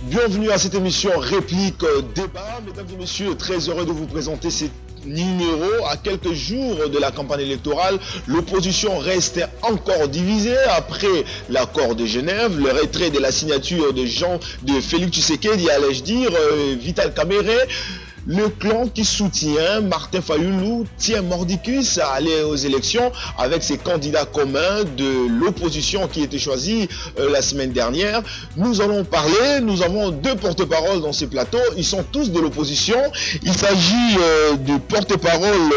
Bienvenue à cette émission Réplique Débat. Mesdames et messieurs, très heureux de vous présenter ce numéro. À quelques jours de la campagne électorale, l'opposition reste encore divisée après l'accord de Genève, le retrait de la signature de Félix Tshisekedi, allais-je dire, Vital Kamerhe. Le clan qui soutient Martin Fayulu tient mordicus à aller aux élections avec ses candidats communs de l'opposition qui était choisi la semaine dernière. Nous allons parler, nous avons deux porte-parole dans ce plateau, ils sont tous de l'opposition. Il s'agit du porte-parole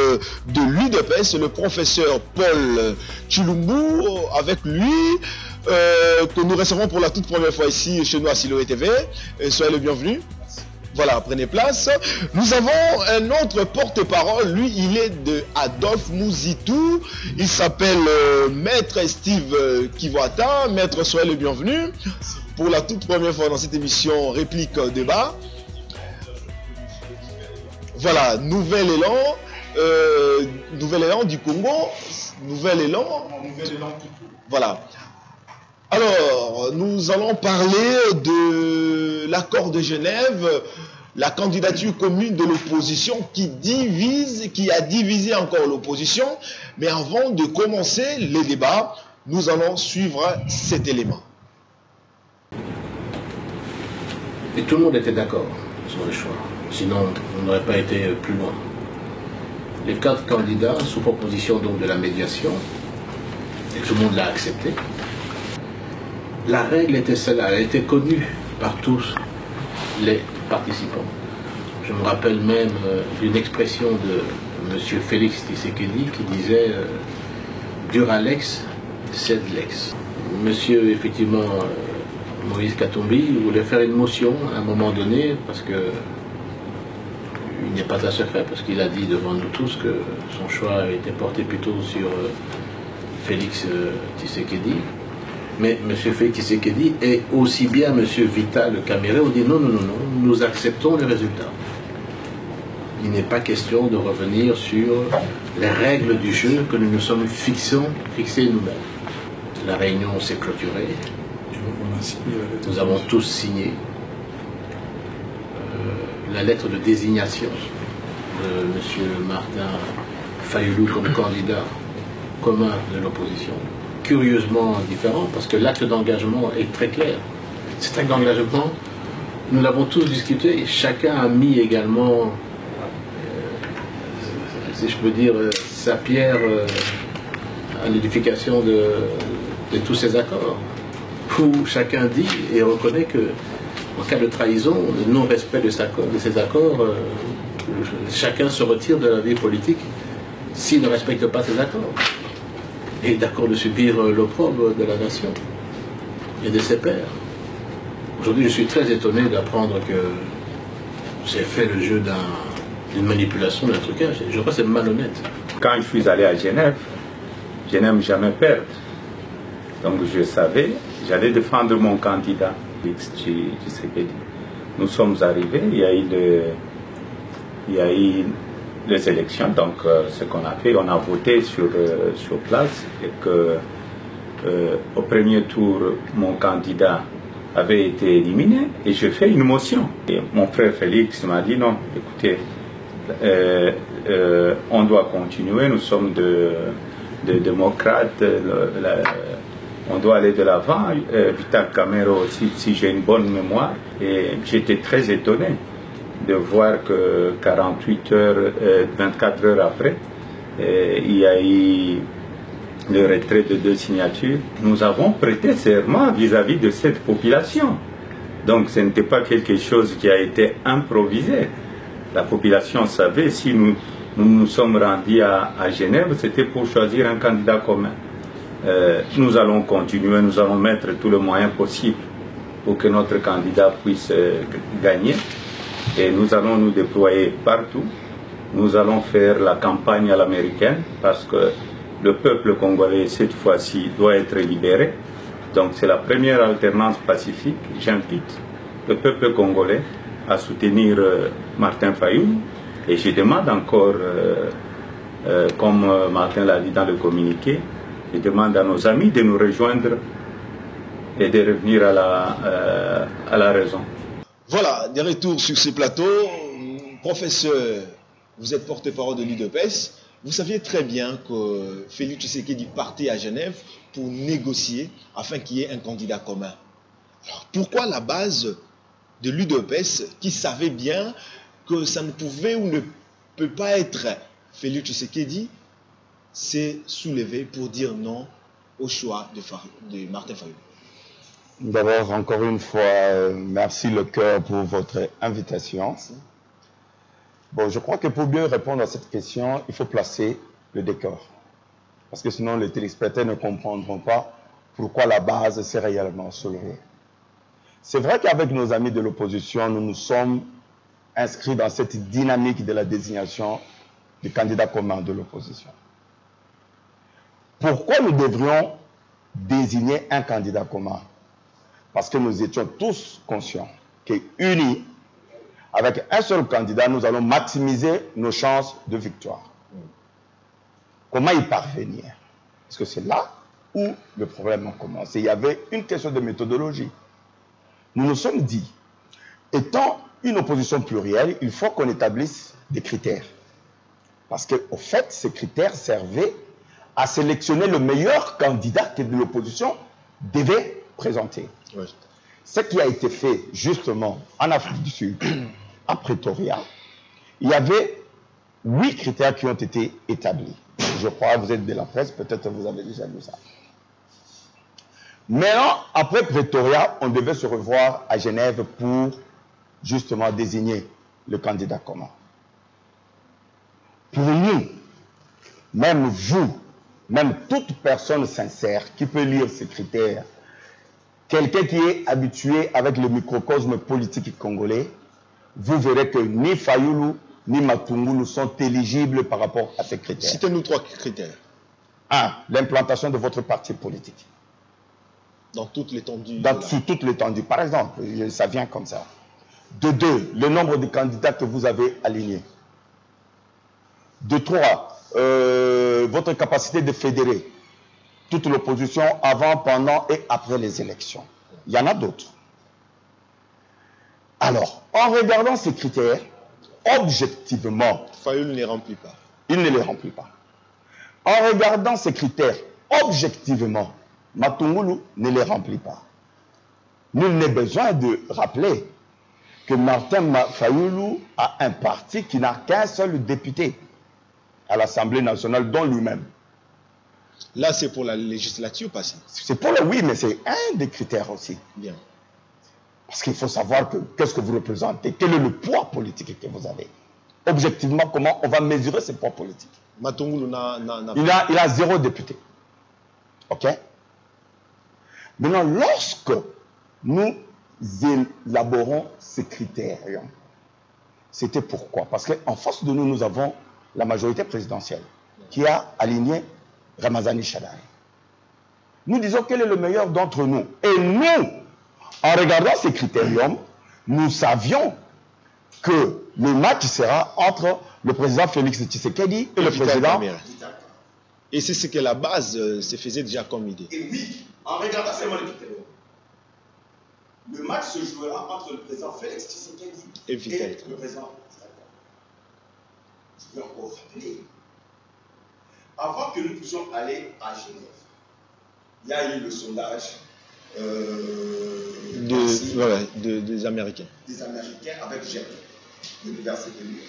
de l'UDPS, le professeur Paul Tshilumbu, avec lui. Que nous recevons pour la toute première fois ici chez nous à Siloé TV. Soyez le bienvenu. Voilà, prenez place. Nous avons un autre porte-parole, lui il est de Adolphe Mouzitou, il s'appelle Maître Steve Kivwata. Maître, soyez le bienvenu pour la toute première fois dans cette émission Réplique Débat. Voilà, nouvel élan du Congo, nouvel élan. Voilà. Alors, nous allons parler de l'accord de Genève, la candidature commune de l'opposition qui a divisé encore l'opposition. Mais avant de commencer les débats, nous allons suivre cet élément. Et tout le monde était d'accord sur le choix, sinon on n'aurait pas été plus loin. Les 4 candidats, sous proposition donc de la médiation, et tout le monde l'a accepté. La règle était celle-là, elle était connue par tous les participants. Je me rappelle même d'une expression de M. Félix Tshisekedi qui disait Duralex, sed lex. Monsieur, effectivement, Moïse Katumbi voulait faire une motion à un moment donné parce que il n'est pas un secret, parce qu'il a dit devant nous tous que son choix était porté plutôt sur Félix Tshisekedi. Mais M. Félix Tshisekedi et aussi bien M. Vital Kamerhe ont dit non, nous acceptons le résultat. Il n'est pas question de revenir sur les règles du jeu que nous nous sommes fixées nous-mêmes. La réunion s'est clôturée. Nous avons tous signé la lettre de désignation de M. Martin Fayulu comme candidat commun de l'opposition. Curieusement différent, parce que l'acte d'engagement est très clair. Cet acte d'engagement, nous l'avons tous discuté, chacun a mis également, si je peux dire, sa pierre à l'édification de tous ces accords, où chacun dit et reconnaît que, en cas de trahison, de non-respect de ces accords, chacun se retire de la vie politique s'il ne respecte pas ces accords. Et d'accord de subir l'opprobre de la nation et de ses pairs. Aujourd'hui, je suis très étonné d'apprendre que c'est fait le jeu d'une manipulation, d'un trucage. Je crois que c'est malhonnête. Quand je suis allé à Genève, je n'aime jamais perdre. Donc je savais, j'allais défendre mon candidat, Félix Tshisekedi. Nous sommes arrivés, il y a eu les élections, donc ce qu'on a fait, on a voté sur place et que au premier tour, mon candidat avait été éliminé et j'ai fait une motion. Et mon frère Félix m'a dit non, écoutez, on doit continuer, nous sommes des démocrates, on doit aller de l'avant. Vital Kamerhe aussi, si j'ai une bonne mémoire, et j'étais très étonné de voir que 48 heures, 24 heures après, il y a eu le retrait de 2 signatures. Nous avons prêté serment vis-à-vis de cette population. Donc ce n'était pas quelque chose qui a été improvisé. La population savait, si nous sommes rendus à Genève, c'était pour choisir un candidat commun. Nous allons continuer, nous allons mettre tous les moyens possibles pour que notre candidat puisse gagner. Et nous allons nous déployer partout. Nous allons faire la campagne à l'américaine parce que le peuple congolais, cette fois-ci, doit être libéré. Donc c'est la première alternance pacifique. J'invite le peuple congolais à soutenir Martin Fayulu. Et je demande encore, comme Martin l'a dit dans le communiqué, je demande à nos amis de nous rejoindre et de revenir à la raison. Voilà, des retours sur ce plateau. Professeur, vous êtes porte-parole de l'UDPS. Vous saviez très bien que Félix Tshisekedi partait à Genève pour négocier afin qu'il y ait un candidat commun. Alors, pourquoi la base de l'UDPS, qui savait bien que ça ne pouvait ou ne peut pas être Félix Tshisekedi, s'est soulevé pour dire non au choix de Martin Fayulu? D'abord, encore une fois, merci le cœur pour votre invitation. Bon, je crois que pour bien répondre à cette question, il faut placer le décor. Parce que sinon, les téléspectateurs ne comprendront pas pourquoi la base s'est réellement soulevée. C'est vrai qu'avec nos amis de l'opposition, nous nous sommes inscrits dans cette dynamique de la désignation du candidat commun de l'opposition. Pourquoi nous devrions désigner un candidat commun? Parce que nous étions tous conscients qu'unis, avec un seul candidat, nous allons maximiser nos chances de victoire. Comment y parvenir? Parce que c'est là où le problème a commencé. Il y avait une question de méthodologie. Nous nous sommes dit, étant une opposition plurielle, il faut qu'on établisse des critères. Parce qu'au fait, ces critères servaient à sélectionner le meilleur candidat que l'opposition devait présenter. Oui. Ce qui a été fait justement en Afrique du Sud, à Pretoria, il y avait 8 critères qui ont été établis. Je crois que vous êtes de la presse, peut-être vous avez déjà vu ça. Maintenant, après Pretoria, on devait se revoir à Genève pour justement désigner le candidat commun. Pour nous, même vous, même toute personne sincère qui peut lire ces critères, quelqu'un qui est habitué avec le microcosme politique congolais, vous verrez que ni Fayulu ni Matungulu sont éligibles par rapport à ces critères. Citez-nous 3 critères. 1. L'implantation de votre parti politique. Dans toute l'étendue. Sur toute l'étendue. Par exemple, ça vient comme ça. De 2, le nombre de candidats que vous avez alignés. De 3, votre capacité de fédérer toute l'opposition avant, pendant et après les élections. Il y en a d'autres. Alors, en regardant ces critères, objectivement, Fayulu ne les remplit pas. Il ne les remplit pas. En regardant ces critères, objectivement, Matungulu ne les remplit pas. Nul n'est besoin de rappeler que Martin Fayulu a un parti qui n'a qu'un seul député à l'Assemblée nationale, dont lui-même. Là, c'est pour la législature passée. C'est pour le oui, mais c'est un des critères aussi. Bien. Parce qu'il faut savoir qu'est-ce que vous représentez, quel est le poids politique que vous avez. Objectivement, comment on va mesurer ce poids politique? Matungulu il a 0 député. OK? Maintenant, lorsque nous élaborons ces critères, c'était pourquoi? Parce qu'en face de nous, nous avons la majorité présidentielle qui a aligné Ramazani Shadari. Nous disons quel est le meilleur d'entre nous. Et nous, en regardant ces critériums, nous savions que le match sera entre le président Félix Tshisekedi et le président... Et c'est ce que la base se faisait déjà comme idée. Et oui, en regardant seulement les critériums, le match se jouera entre le président Félix Tshisekedi et le président... Je vais encore rappeler, avant que nous puissions aller à Genève, il y a eu le sondage des Américains. Des Américains avec Genève, l'université de Lyon.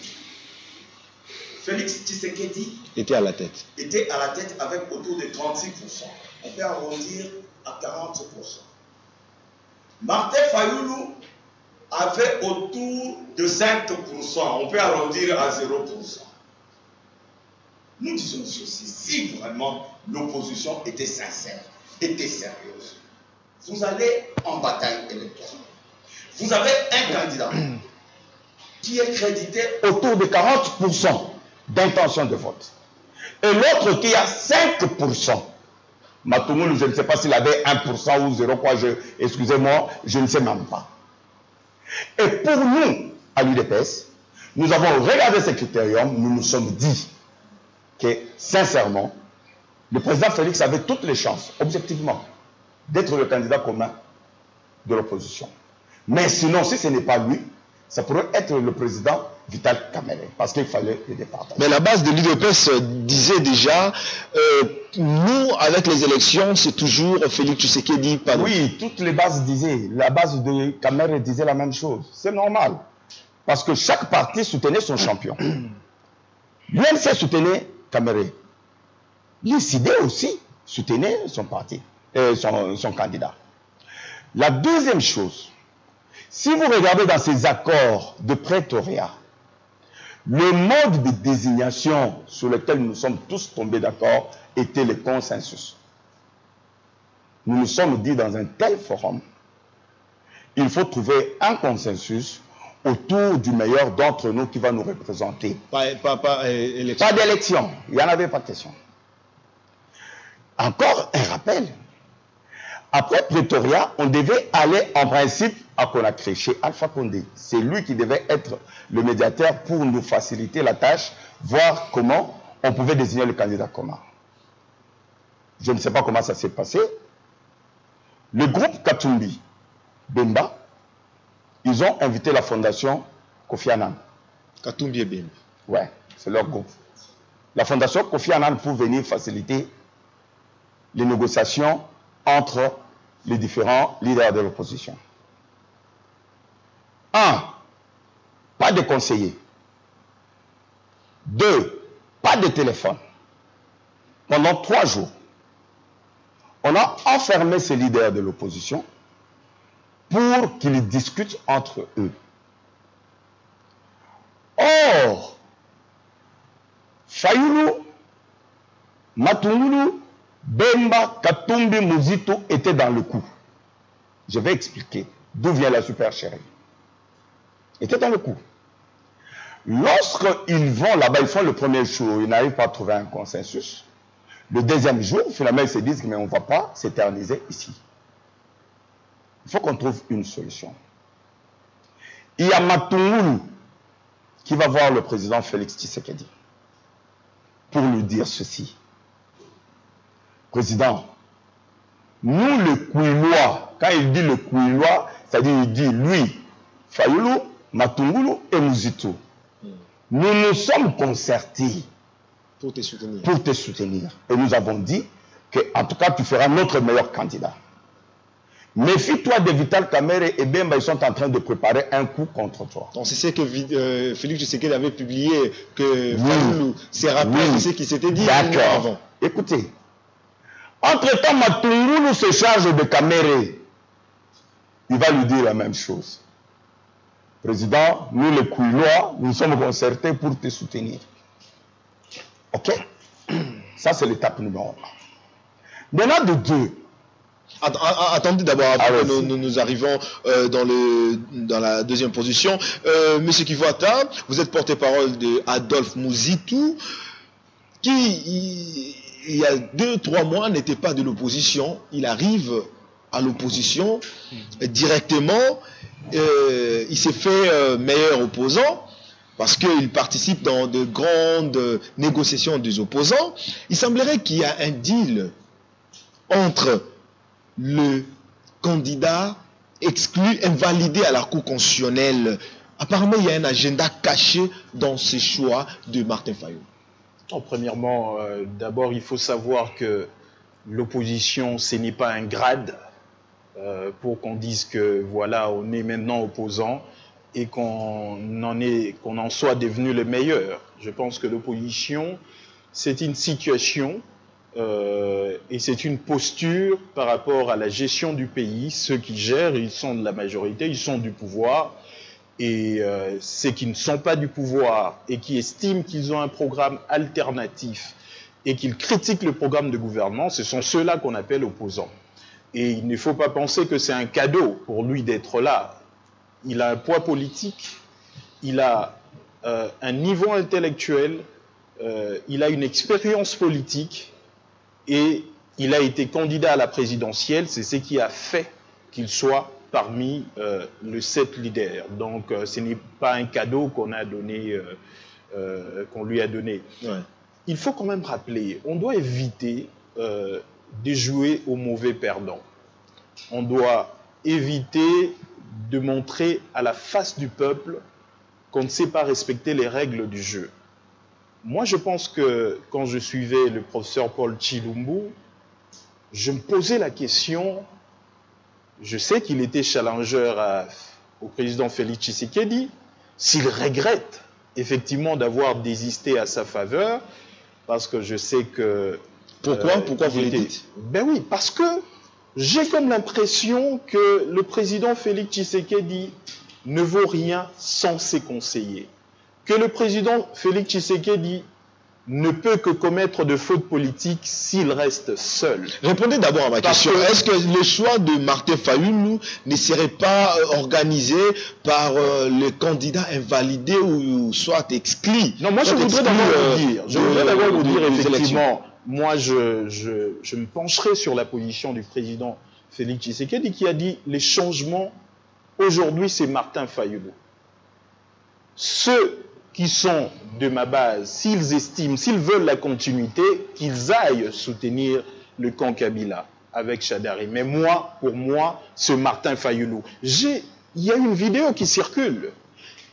Félix Tshisekedi était à la tête. Était à la tête avec autour de 36%. On peut arrondir à 40%. Martin Fayulu avait autour de 5%. On peut arrondir à 0%. Nous disons ceci, si vraiment l'opposition était sincère, était sérieuse, vous allez en bataille électorale. Vous avez un candidat qui est crédité autour de 40% d'intention de vote. Et l'autre qui a 5%. Matungulu, je ne sais pas s'il avait 1% ou 0, quoi, excusez-moi, je ne sais même pas. Et pour nous, à l'UDPS, nous avons regardé ces critériums, nous nous sommes dit que, sincèrement, le président Félix avait toutes les chances, objectivement, d'être le candidat commun de l'opposition. Mais sinon, si ce n'est pas lui, ça pourrait être le président Vital Kamerhe, parce qu'il fallait le département. Mais la base de l'UDPS disait déjà, nous, avec les élections, c'est toujours Félix Tshisekedi. Pardon. Oui, toutes les bases disaient, la base de Kamerhe disait la même chose. C'est normal, parce que chaque parti soutenait son champion. L'UNC soutenait Kamerhe. L'ICD aussi soutenait son parti, son candidat. La deuxième chose, si vous regardez dans ces accords de Pretoria, le mode de désignation sur lequel nous sommes tous tombés d'accord était le consensus. Nous nous sommes dit dans un tel forum, il faut trouver un consensus autour du meilleur d'entre nous qui va nous représenter. Pas élection. Pas d'élection, il n'y en avait pas de question. Encore un rappel. Après Pretoria, on devait aller en principe à Conakry, chez Alpha Condé. C'est lui qui devait être le médiateur pour nous faciliter la tâche, voir comment on pouvait désigner le candidat commun. Je ne sais pas comment ça s'est passé. Le groupe Katumbi, Bemba, ils ont invité la fondation Kofi Annan. Katumbi et Bemba. Ouais, c'est leur groupe. La fondation Kofi Annan pour venir faciliter les négociations entre les différents leaders de l'opposition. 1. Pas de conseillers. 2. Pas de téléphone. Pendant 3 jours, on a enfermé ces leaders de l'opposition pour qu'ils discutent entre eux. Or, Fayulu, Matungulu, Bemba, Katumbi, Muzito étaient dans le coup. Je vais expliquer d'où vient la supercherie. Ils étaient dans le coup. Lorsqu'ils vont là-bas, ils font le premier jour, ils n'arrivent pas à trouver un consensus. Le deuxième jour, finalement, ils se disent, mais on ne va pas s'éterniser ici. Il faut qu'on trouve une solution. Il y a Matungulu qui va voir le président Félix Tshisekedi pour lui dire ceci. Président, nous le Kouilois, quand il dit le Kouilois, c'est-à-dire il dit lui, Fayulu, Matungulu et Muzito. Nous nous sommes concertés pour te soutenir. Pour te soutenir. Et nous avons dit que, en tout cas, tu feras notre meilleur candidat. Méfie-toi de Vital Kamerhe et Bemba, ils sont en train de préparer un coup contre toi. Donc c'est ce que Félix Tshisekedi avait publié, que Fayulu s'est rappelé de ce qui s'était dit avant. Écoutez, entre-temps, Matungulu se charge de Kamerhe. Il va lui dire la même chose. Président, nous les Kouilois, nous sommes concertés pour te soutenir. Ok? Ça, c'est l'étape numéro 1. Maintenant, de 2. Attendez d'abord, avant que nous arrivons dans la deuxième position. Monsieur Kivuata, vous êtes porte-parole de Adolphe Muzitu, qui, il y a 2-3 mois, n'était pas de l'opposition. Il arrive à l'opposition directement. Il s'est fait meilleur opposant parce qu'il participe dans de grandes négociations des opposants. Il semblerait qu'il y a un deal entre le candidat exclu, invalidé à la Cour constitutionnelle. Apparemment, il y a un agenda caché dans ces choix de Martin Fayulu. Premièrement, d'abord, il faut savoir que l'opposition, ce n'est pas un grade pour qu'on dise que voilà, on est maintenant opposant et qu'on en soit devenu le meilleur. Je pense que l'opposition, c'est une situation et c'est une posture par rapport à la gestion du pays. Ceux qui gèrent, ils sont de la majorité, ils sont du pouvoir. Et ceux qui ne sont pas du pouvoir et qui estiment qu'ils ont un programme alternatif et qu'ils critiquent le programme de gouvernement, ce sont ceux-là qu'on appelle opposants. Et il ne faut pas penser que c'est un cadeau pour lui d'être là. Il a un poids politique, il a un niveau intellectuel, il a une expérience politique et il a été candidat à la présidentielle. C'est ce qui a fait qu'il soit parmi les 7 leaders. Donc ce n'est pas un cadeau qu'on a donné, qu'on lui a donné. Ouais. Il faut quand même rappeler, on doit éviter de jouer au mauvais perdant. On doit éviter de montrer à la face du peuple qu'on ne sait pas respecter les règles du jeu. Moi, je pense que quand je suivais le professeur Paul Tshilumbu, je me posais la question, je sais qu'il était challenger au président Félix Tshisekedi, s'il regrette effectivement d'avoir désisté à sa faveur, parce que je sais que... Pourquoi vous le dites? Ben oui, parce que j'ai comme l'impression que le président Félix Tshisekedi ne vaut rien sans ses conseillers. Que le président Félix Tshisekedi ne peut que commettre de fautes politiques s'il reste seul. Répondez d'abord à ma question. Est-ce que le choix de Martin Fayulu ne serait pas organisé par les candidats invalidés ou soit exclus? Non, moi je voudrais d'abord vous dire, effectivement, moi je me pencherai sur la position du président Félix Tshisekedi qui a dit les changements, aujourd'hui c'est Martin Fayulu. Ceux qui sont de ma base, s'ils estiment, s'ils veulent la continuité, qu'ils aillent soutenir le camp Kabila avec Chadari. Mais moi, pour moi, c'est Martin Fayulu. Il y a une vidéo qui circule.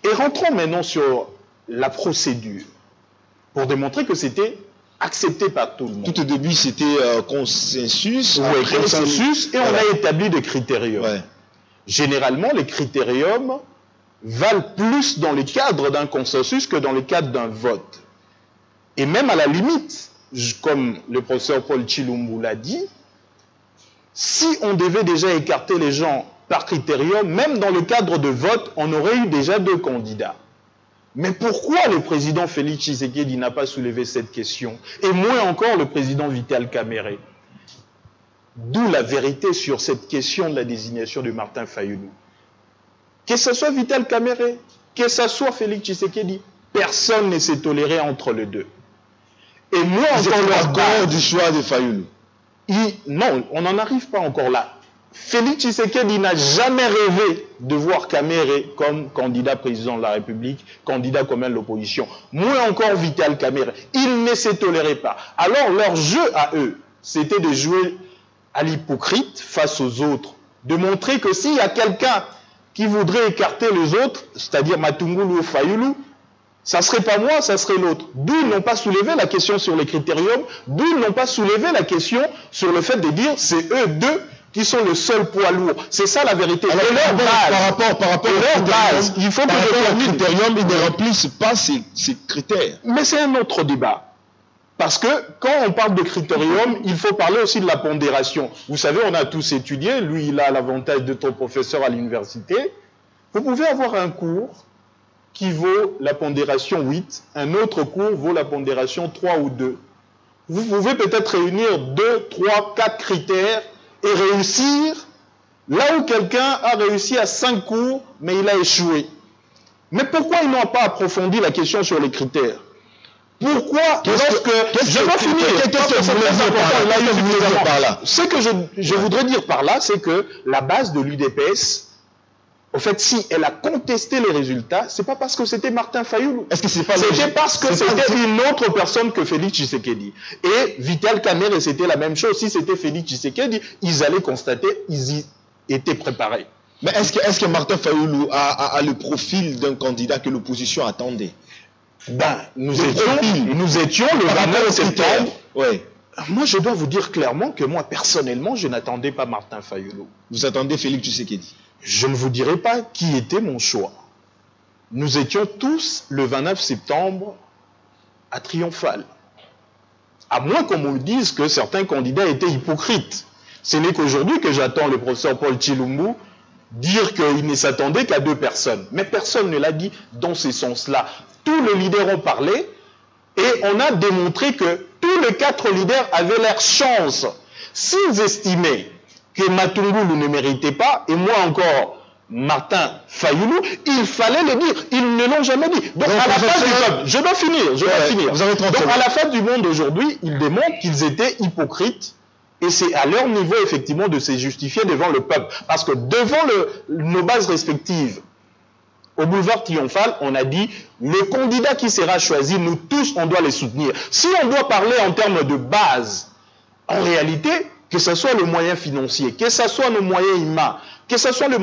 Et rentrons maintenant sur la procédure pour démontrer que c'était accepté par tout le monde. Tout au début, c'était consensus. Oui, consensus, et on a établi des critériums. Ouais. Généralement, les critériums valent plus dans le cadre d'un consensus que dans le cadre d'un vote. Et même à la limite, comme le professeur Paul Tshilumbu l'a dit, si on devait déjà écarter les gens par critérium, même dans le cadre de vote, on aurait eu déjà 2 candidats. Mais pourquoi le président Félix Tshisekedi n'a pas soulevé cette question? Et moins encore le président Vital Kamerhe. D'où la vérité sur cette question de la désignation de Martin Fayulu. Que ce soit Vital Kamerhe, que ce soit Félix Tshisekedi, personne ne s'est toléré entre les deux. Et moi, encore du choix de Fayulu. Non, on n'en arrive pas encore là. Félix Tshisekedi n'a jamais rêvé de voir Kamerhe comme candidat président de la République, candidat commun de l'opposition. Moins encore Vital Kamerhe. Il ne s'est toléré pas. Alors leur jeu à eux, c'était de jouer à l'hypocrite face aux autres. De montrer que s'il y a quelqu'un qui voudrait écarter les autres, c'est-à-dire Matungulu ou Fayulu, ça ne serait pas moi, ça serait l'autre. D'où ils n'ont pas soulevé la question sur les critériums, d'où ils n'ont pas soulevé la question sur le fait de dire c'est eux deux qui sont le seul poids lourd. C'est ça la vérité. Alors, par rapport à leur base, il faut que les critériums, ils ne remplissent pas ces critères. Mais c'est un autre débat. Parce que quand on parle de critérium, il faut parler aussi de la pondération. Vous savez, on a tous étudié, lui il a l'avantage d'être professeur à l'université. Vous pouvez avoir un cours qui vaut la pondération 8, un autre cours vaut la pondération 3 ou 2. Vous pouvez peut-être réunir 2, 3, 4 critères et réussir là où quelqu'un a réussi à 5 cours, mais il a échoué. Mais pourquoi ils n'ont pas approfondi la question sur les critères? Pourquoi? Je vais finir. Ce que je voudrais dire par là, c'est que la base de l'UDPS, en fait, si elle a contesté les résultats, c'est pas parce que c'était Martin Fayulu. Est-ce que c'est pas C'était parce que c'était une autre personne que Félix Tshisekedi. Et Vital Kamerhe, c'était la même chose. Si c'était Félix Tshisekedi, ils allaient constater, ils y étaient préparés. Mais est-ce que Martin Fayulu a le profil d'un candidat que l'opposition attendait? Ben, nous étions le 29 septembre. Oui. Moi, je dois vous dire clairement que moi, personnellement, je n'attendais pas Martin Fayulu. Vous attendez Félix Tshisekedi? Je ne vous dirai pas qui était mon choix. Nous étions tous, le 29 septembre, à Triomphal. À moins qu'on me dise que certains candidats étaient hypocrites. Ce n'est qu'aujourd'hui que j'attends le professeur Paul Tshilumbu dire qu'il ne s'attendait qu'à 2 personnes. Mais personne ne l'a dit dans ce sens-là. Tous les leaders ont parlé et on a démontré que tous les 4 leaders avaient leur chance. S'ils estimaient que Matungulu ne méritait pas, et moi encore, Martin Fayulu, il fallait le dire. Ils ne l'ont jamais dit. Donc à la fin du peuple, je dois finir. Vous avez 30 Donc à la fin du monde aujourd'hui, ils démontrent qu'ils étaient hypocrites. Et c'est à leur niveau, effectivement, de se justifier devant le peuple. Parce que devant nos bases respectives, au boulevard Triomphal, on a dit, le candidat qui sera choisi, nous tous, on doit les soutenir. Si on doit parler en termes de base, en réalité, que ce soit le moyen financier, que ce soit le moyen humain, que ce soit le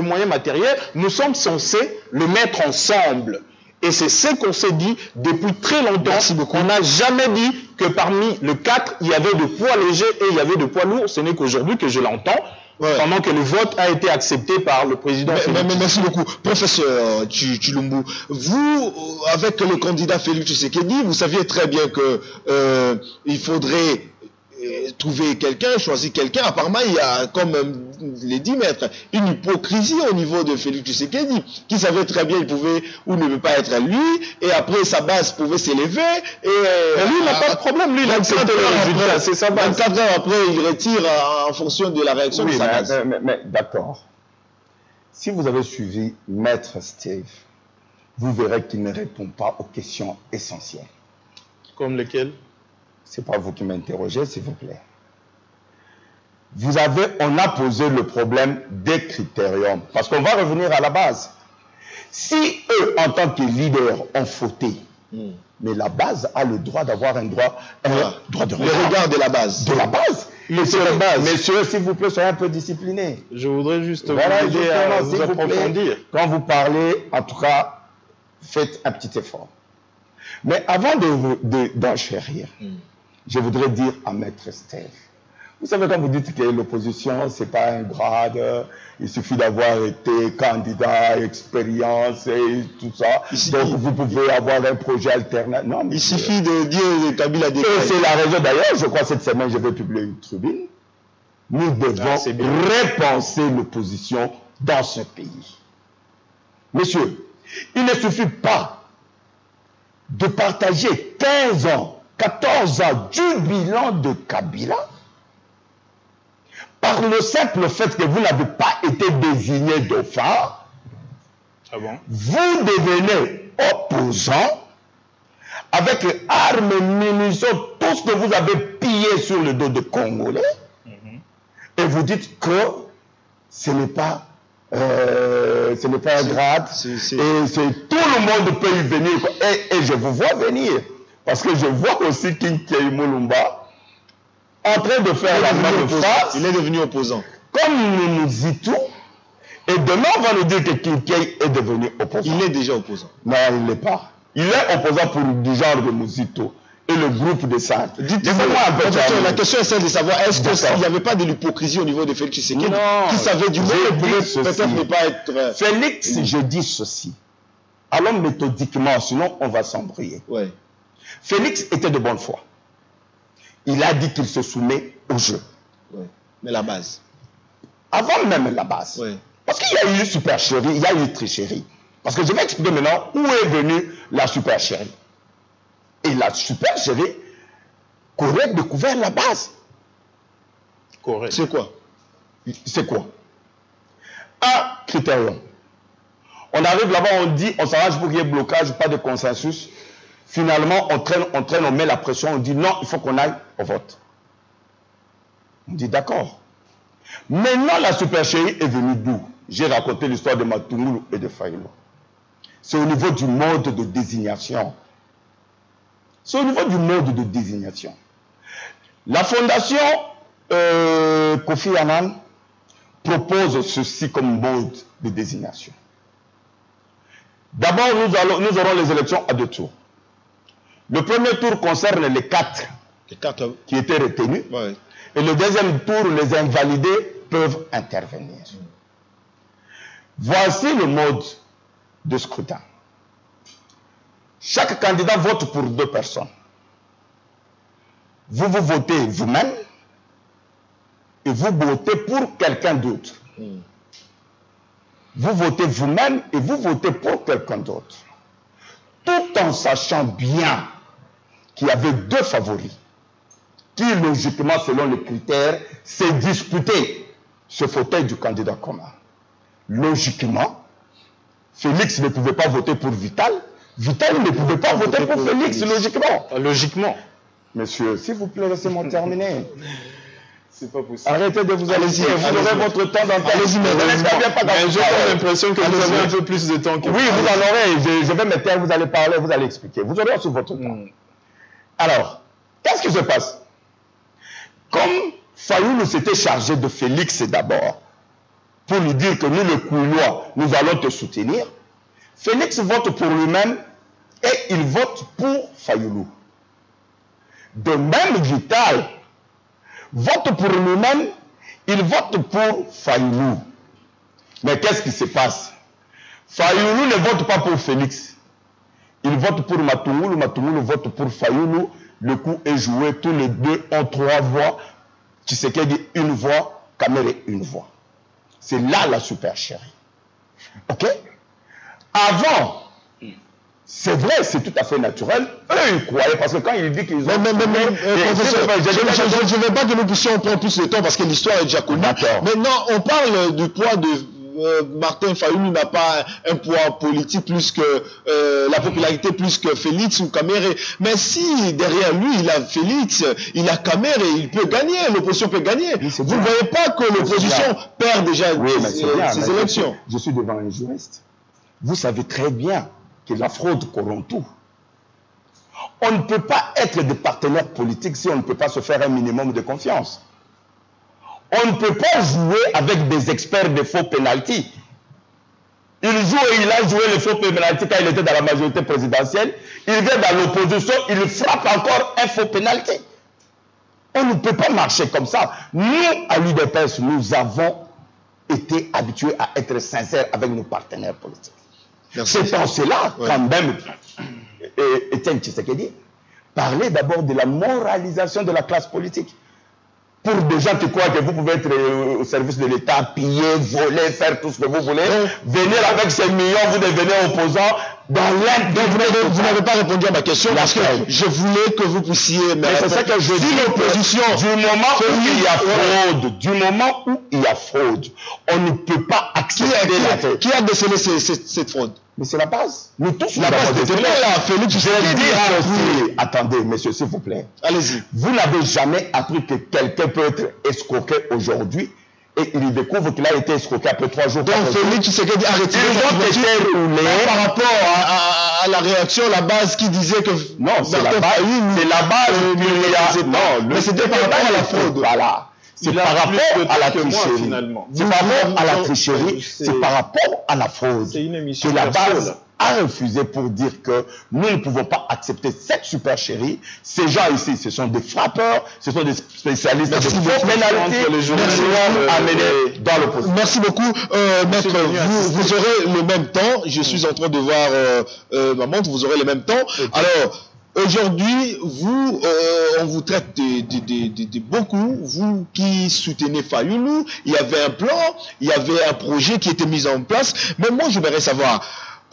moyen matériel, nous sommes censés le mettre ensemble. Et c'est ce qu'on s'est dit depuis très longtemps. Merci beaucoup. On n'a jamais dit que parmi le 4, il y avait de poids légers et il y avait de poids lourds. Ce n'est qu'aujourd'hui que je l'entends, pendant que le vote a été accepté par le président. Merci beaucoup. Professeur Tshilombo, vous, avec le candidat Félix Tshisekedi, vous saviez très bien que il faudrait trouver quelqu'un, choisir quelqu'un. Apparemment, il y a, comme les dit maître, une hypocrisie au niveau de Félix Tshisekedi, qui savait très bien qu'il pouvait ou ne peut pas être lui, et après sa base pouvait s'élever, et lui, il n'a pas de problème, lui, il a accepté le résultat, c'est sa base. 24 heures après, il retire en fonction de la réaction de sa base. Mais d'accord. Si vous avez suivi Maître Steve, vous verrez qu'il ne répond pas aux questions essentielles. Comme lesquelles? C'est pas vous qui m'interrogez, s'il vous plaît. On a posé le problème des critériums. Parce qu'on va revenir à la base. Si eux, en tant que leaders, ont fauté, mais la base a le droit d'avoir un droit de regard. Le regard de la base. De la base. Messieurs, s'il vous plaît, soyez un peu disciplinés. Je voudrais juste vous aider à vous approfondir. Quand vous parlez, en tout cas, faites un petit effort. Mais avant d'enchérir, je voudrais dire à Maître Steve, vous savez, quand vous dites que l'opposition, ce n'est pas un grade, il suffit d'avoir été candidat, expérience et tout ça, donc vous pouvez avoir un projet alternatif. Non, il suffit de dire Kabila des. C'est la raison d'ailleurs, je crois cette semaine, je vais publier une tribune. Nous devons repenser l'opposition dans ce pays. Messieurs, il ne suffit pas de partager 15 ans, 14 ans du bilan de Kabila par le simple fait que vous n'avez pas été désigné dauphin. Ah bon? Vous devenez opposant avec armes, munitions, tout ce que vous avez pillé sur le dos des Congolais, et vous dites que ce n'est pas un grade, et tout le monde peut y venir, et je vous vois venir, parce que je vois aussi Kinké Mulumba en train de faire la main de face. Il est devenu opposant. Comme nous dit tout, et demain on va nous dire que Kinké est devenu opposant. Il est déjà opposant. Non, il ne l'est pas. Il est opposant pour du genre de Mouzito et le groupe de Saintes. La question est celle de savoir, est-ce qu'il n'y avait pas de l'hypocrisie au niveau de Félix Tshisekedi qui savait du moins peut-être ne pas être... Félix, je dis ceci. Allons méthodiquement, sinon on va s'embrouiller. Ouais. Félix était de bonne foi. Il a dit qu'il se soumet au jeu. Ouais. Mais la base. Avant même la base. Ouais. Parce qu'il y a eu supercherie, il y a eu tricherie. Parce que je vais expliquer maintenant où est venue la supercherie. Et la supercherie aurait découvert la base. Correct. C'est quoi? C'est quoi? Un critérium. On arrive là-bas, on dit, on s'arrange pour qu'il y ait blocage, pas de consensus. Finalement, on met la pression, on dit non, il faut qu'on aille au vote. On dit d'accord. Maintenant, la supercherie est venue d'où? J'ai raconté l'histoire de Matungulu et de Faïlo. C'est au niveau du mode de désignation. C'est au niveau du mode de désignation. La fondation Kofi Annan propose ceci comme mode de désignation. D'abord, nous aurons les élections à 2 tours. Le premier tour concerne les 4 qui étaient retenus. Ouais. Et le deuxième tour, les invalidés peuvent intervenir. Voici le mode de scrutin. Chaque candidat vote pour 2 personnes. Vous votez vous-même et vous votez pour quelqu'un d'autre. Vous votez vous-même et vous votez pour quelqu'un d'autre. Tout en sachant bien qu'il y avait 2 favoris qui, logiquement, selon les critères, s'est disputé ce fauteuil du candidat commun. Logiquement, Félix ne pouvait pas voter pour Vital. Vital ne pouvait pas voter pour Félix, logiquement. Logiquement. Monsieur, s'il vous plaît, laissez-moi terminer. C'est pas possible. Arrêtez de vous aller-y. Vous aurez votre temps d'entendre. Allez-y, mais j'ai l'impression que vous avez un peu plus de temps que oui, vous en aurez. Je vais me taire, vous allez parler, vous allez expliquer. Vous aurez aussi votre temps. Alors, qu'est-ce qui se passe? Comme Fayoulou s'était chargé de Félix d'abord, pour lui dire que nous, le Koulois, nous allons te soutenir. Félix vote pour lui-même et il vote pour Fayoulou. De même, Vital vote pour lui-même, il vote pour Fayoulou. Mais qu'est-ce qui se passe? Fayoulou ne vote pas pour Félix. Il vote pour Matungulu, Matungulu vote pour Fayoulou. Le coup est joué, tous les deux ont 3 voix. Tshisekedi une voix, Kamere une voix. C'est là la supercherie. Ok? Avant, c'est vrai, c'est tout à fait naturel. Eux, ils croyaient, parce que quand ils disent qu'ils ont... Professeur, je ne veux pas que nous puissions prendre plus de temps, parce que l'histoire est déjà connue. Maintenant, on parle du poids de... Martin Fayoulou n'a pas un poids politique plus que la popularité plus que Félix ou Kamere. Mais si derrière lui il a Félix, il a Kamere, il peut gagner, l'opposition peut gagner. Vous ne voyez pas que l'opposition perd déjà ses élections? Je suis devant un juriste. Vous savez très bien que la fraude corrompt tout. On ne peut pas être des partenaires politiques si on ne peut pas se faire un minimum de confiance. On ne peut pas jouer avec des experts de faux pénalty. Il joue et il a joué le faux pénalty quand il était dans la majorité présidentielle. Il vient dans l'opposition, il frappe encore un faux pénalty. On ne peut pas marcher comme ça. Nous, à l'UDPS, nous avons été habitués à être sincères avec nos partenaires politiques. C'est en cela, quand même, Étienne Tshisekedi parlait d'abord de la moralisation de la classe politique. Pour des gens qui croient que vous pouvez être au service de l'État, piller, voler, faire tout ce que vous voulez, venir avec ces millions, vous devenez opposant dans l'intérêt. Vous n'avez pas répondu à ma question parce que je voulais que vous puissiez... Mais c'est ça que je dis, l'opposition, du moment où il y a fraude, on ne peut pas accepter... Qui a décelé cette fraude? Mais c'est la base. Nous tous, la base de Félix. Attendez, monsieur, s'il vous plaît. Allez-y. Vous n'avez jamais appris que quelqu'un peut être escroqué aujourd'hui et il découvre qu'il a été escroqué après 3 jours. Donc Félix Tshisekedi a retiré par rapport à la réaction, la base qui disait que... Non, c'est la base. C'est la base. Non, mais c'était par rapport à la fraude. Voilà. C'est par rapport à la tricherie. C'est par rapport à la tricherie. C'est par rapport à la fraude. C'est une émission que la base a refusé pour dire que nous ne pouvons pas accepter cette supercherie. Ces gens ici, ce sont des frappeurs, ce sont des spécialistes de faux pénalités que les amenés dans l'opposition. Merci beaucoup. Maître, vous aurez le même temps. Je suis en train de voir ma montre, vous aurez le même temps. Alors, aujourd'hui, vous, on vous traite de beaucoup, vous qui soutenez Fayoulou, il y avait un plan, il y avait un projet qui était mis en place, mais moi je voudrais savoir,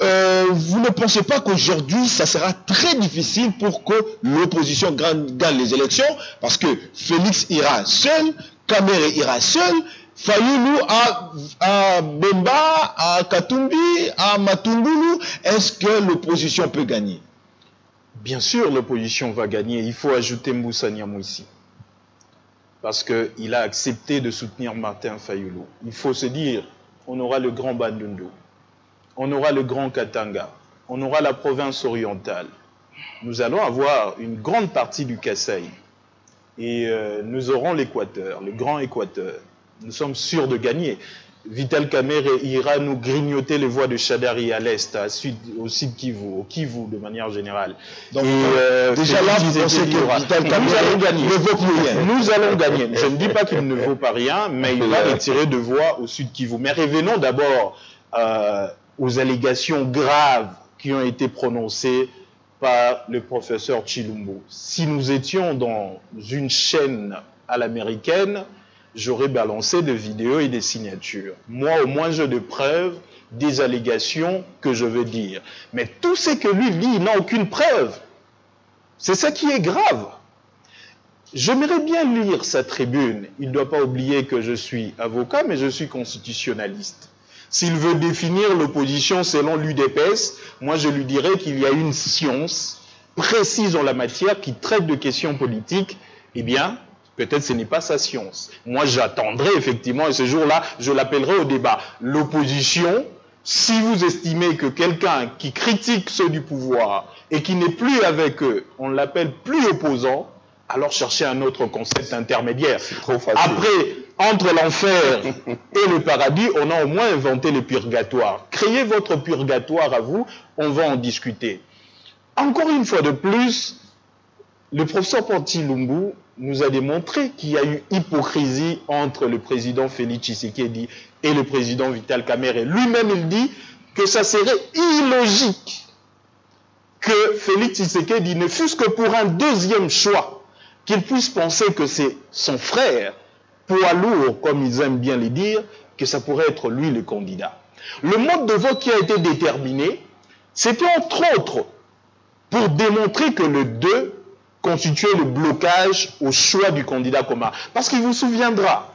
vous ne pensez pas qu'aujourd'hui ça sera très difficile pour que l'opposition gagne les élections, parce que Félix ira seul, Kamere ira seul, Fayoulou à Bemba, à Katumbi, à Matungulu, est-ce que l'opposition peut gagner? Bien sûr, l'opposition va gagner. Il faut ajouter Moussa Niamou ici. Parce qu'il a accepté de soutenir Martin Fayoulou. Il faut se dire, on aura le grand Bandundu, on aura le grand Katanga, on aura la province orientale. Nous allons avoir une grande partie du Kasaï. Et nous aurons l'Équateur, le grand Équateur. Nous sommes sûrs de gagner. Vital Kamere ira nous grignoter les voies de Chadari à l'est, au sud Kivu, au Kivu de manière générale. Donc, déjà là, vous pensez que Vital Kamere ne vaut plus rien. Nous allons gagner. Je ne dis pas qu'il ne vaut pas rien, mais il va retirer de voix au sud Kivu. Mais revenons d'abord aux allégations graves qui ont été prononcées par le professeur Chilombo. Si nous étions dans une chaîne à l'américaine, j'aurais balancé des vidéos et des signatures. Moi, au moins, j'ai de preuves des allégations que je veux dire. Mais tout ce que lui dit, il n'a aucune preuve. C'est ça qui est grave. J'aimerais bien lire sa tribune. Il ne doit pas oublier que je suis avocat, mais je suis constitutionnaliste. S'il veut définir l'opposition selon l'UDPS, moi, je lui dirais qu'il y a une science précise en la matière qui traite de questions politiques. Eh bien, peut-être ce n'est pas sa science. Moi, j'attendrai effectivement, et ce jour-là, je l'appellerai au débat. L'opposition, si vous estimez que quelqu'un qui critique ceux du pouvoir et qui n'est plus avec eux, on l'appelle plus opposant, alors cherchez un autre concept intermédiaire. Trop facile. Après, entre l'enfer et le paradis, on a au moins inventé le purgatoire. Créez votre purgatoire à vous, on va en discuter. Encore une fois de plus, le professeur Panti Lumbu nous a démontré qu'il y a eu hypocrisie entre le président Félix Tshisekedi et le président Vital Kamerhe. Lui-même, il dit que ça serait illogique que Félix Tshisekedi ne fût-ce que pour un deuxième choix, qu'il puisse penser que c'est son frère, poids lourd, comme ils aiment bien le dire, que ça pourrait être lui le candidat. Le mode de vote qui a été déterminé, c'était entre autres pour démontrer que le 2 constituait le blocage au choix du candidat commun. Parce qu'il vous souviendra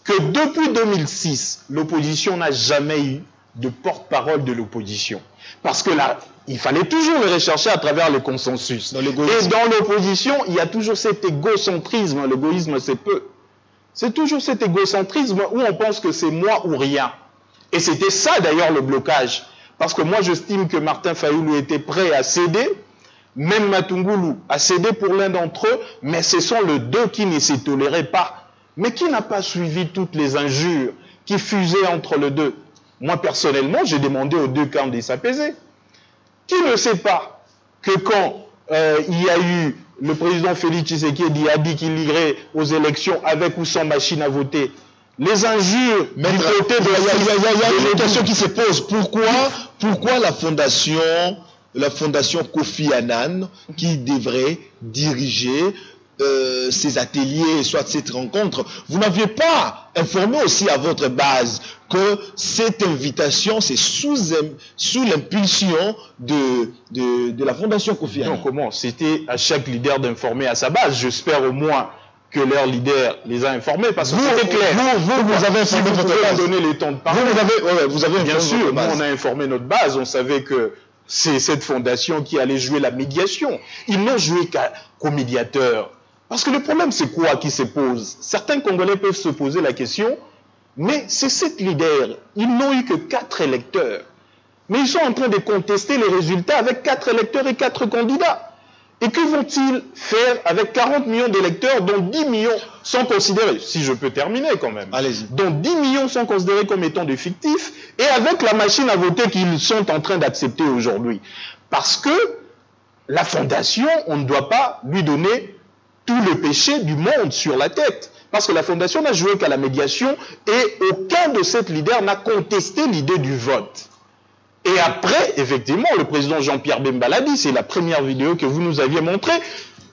que depuis 2006, l'opposition n'a jamais eu de porte-parole de l'opposition. Parce que là, il fallait toujours le rechercher à travers le consensus. Et dans l'opposition, il y a toujours cet égocentrisme. L'égoïsme, c'est peu. C'est toujours cet égocentrisme où on pense que c'est moi ou rien. Et c'était ça d'ailleurs le blocage. Parce que moi, j'estime que Martin Fayulu était prêt à céder, même Matungulu a cédé pour l'un d'entre eux, mais ce sont les deux qui ne se toléraient pas. Mais qui n'a pas suivi toutes les injures qui fusaient entre les deux? Moi, personnellement, j'ai demandé aux deux camps de s'apaiser. Qui ne sait pas que quand il y a eu le président Félix Tshisekedi a dit qu'il irait aux élections avec ou sans machine à voter, les injures du côté de... Il y a une question qui se pose. Pourquoi la fondation Kofi Annan, qui devrait diriger ces ateliers, soit cette rencontre, vous n'aviez pas informé aussi à votre base que cette invitation, c'est sous l'impulsion de la fondation Kofi Annan? Non, comment? C'était à chaque leader d'informer à sa base. J'espère au moins que leur leader les a informés, parce que c'était clair. Vous avez informé votre base. Donné les temps de parole. Vous avez bien sûr, votre nous on a informé notre base, on savait que c'est cette fondation qui allait jouer la médiation. Ils n'ont joué qu'au médiateur. Parce que le problème, c'est quoi qui se pose? Certains Congolais peuvent se poser la question, mais c'est 7 leaders. Ils n'ont eu que 4 électeurs. Mais ils sont en train de contester les résultats avec 4 électeurs et 4 candidats. Et que vont-ils faire avec 40 millions d'électeurs dont 10 millions sont considérés, si je peux terminer quand même, dont 10 millions sont considérés comme étant des fictifs, et avec la machine à voter qu'ils sont en train d'accepter aujourd'hui? Parce que la fondation, on ne doit pas lui donner tout le péché du monde sur la tête. Parce que la fondation n'a joué qu'à la médiation et aucun de ces leaders n'a contesté l'idée du vote. Et après, effectivement, le président Jean-Pierre Bemba l'a dit, c'est la première vidéo que vous nous aviez montrée,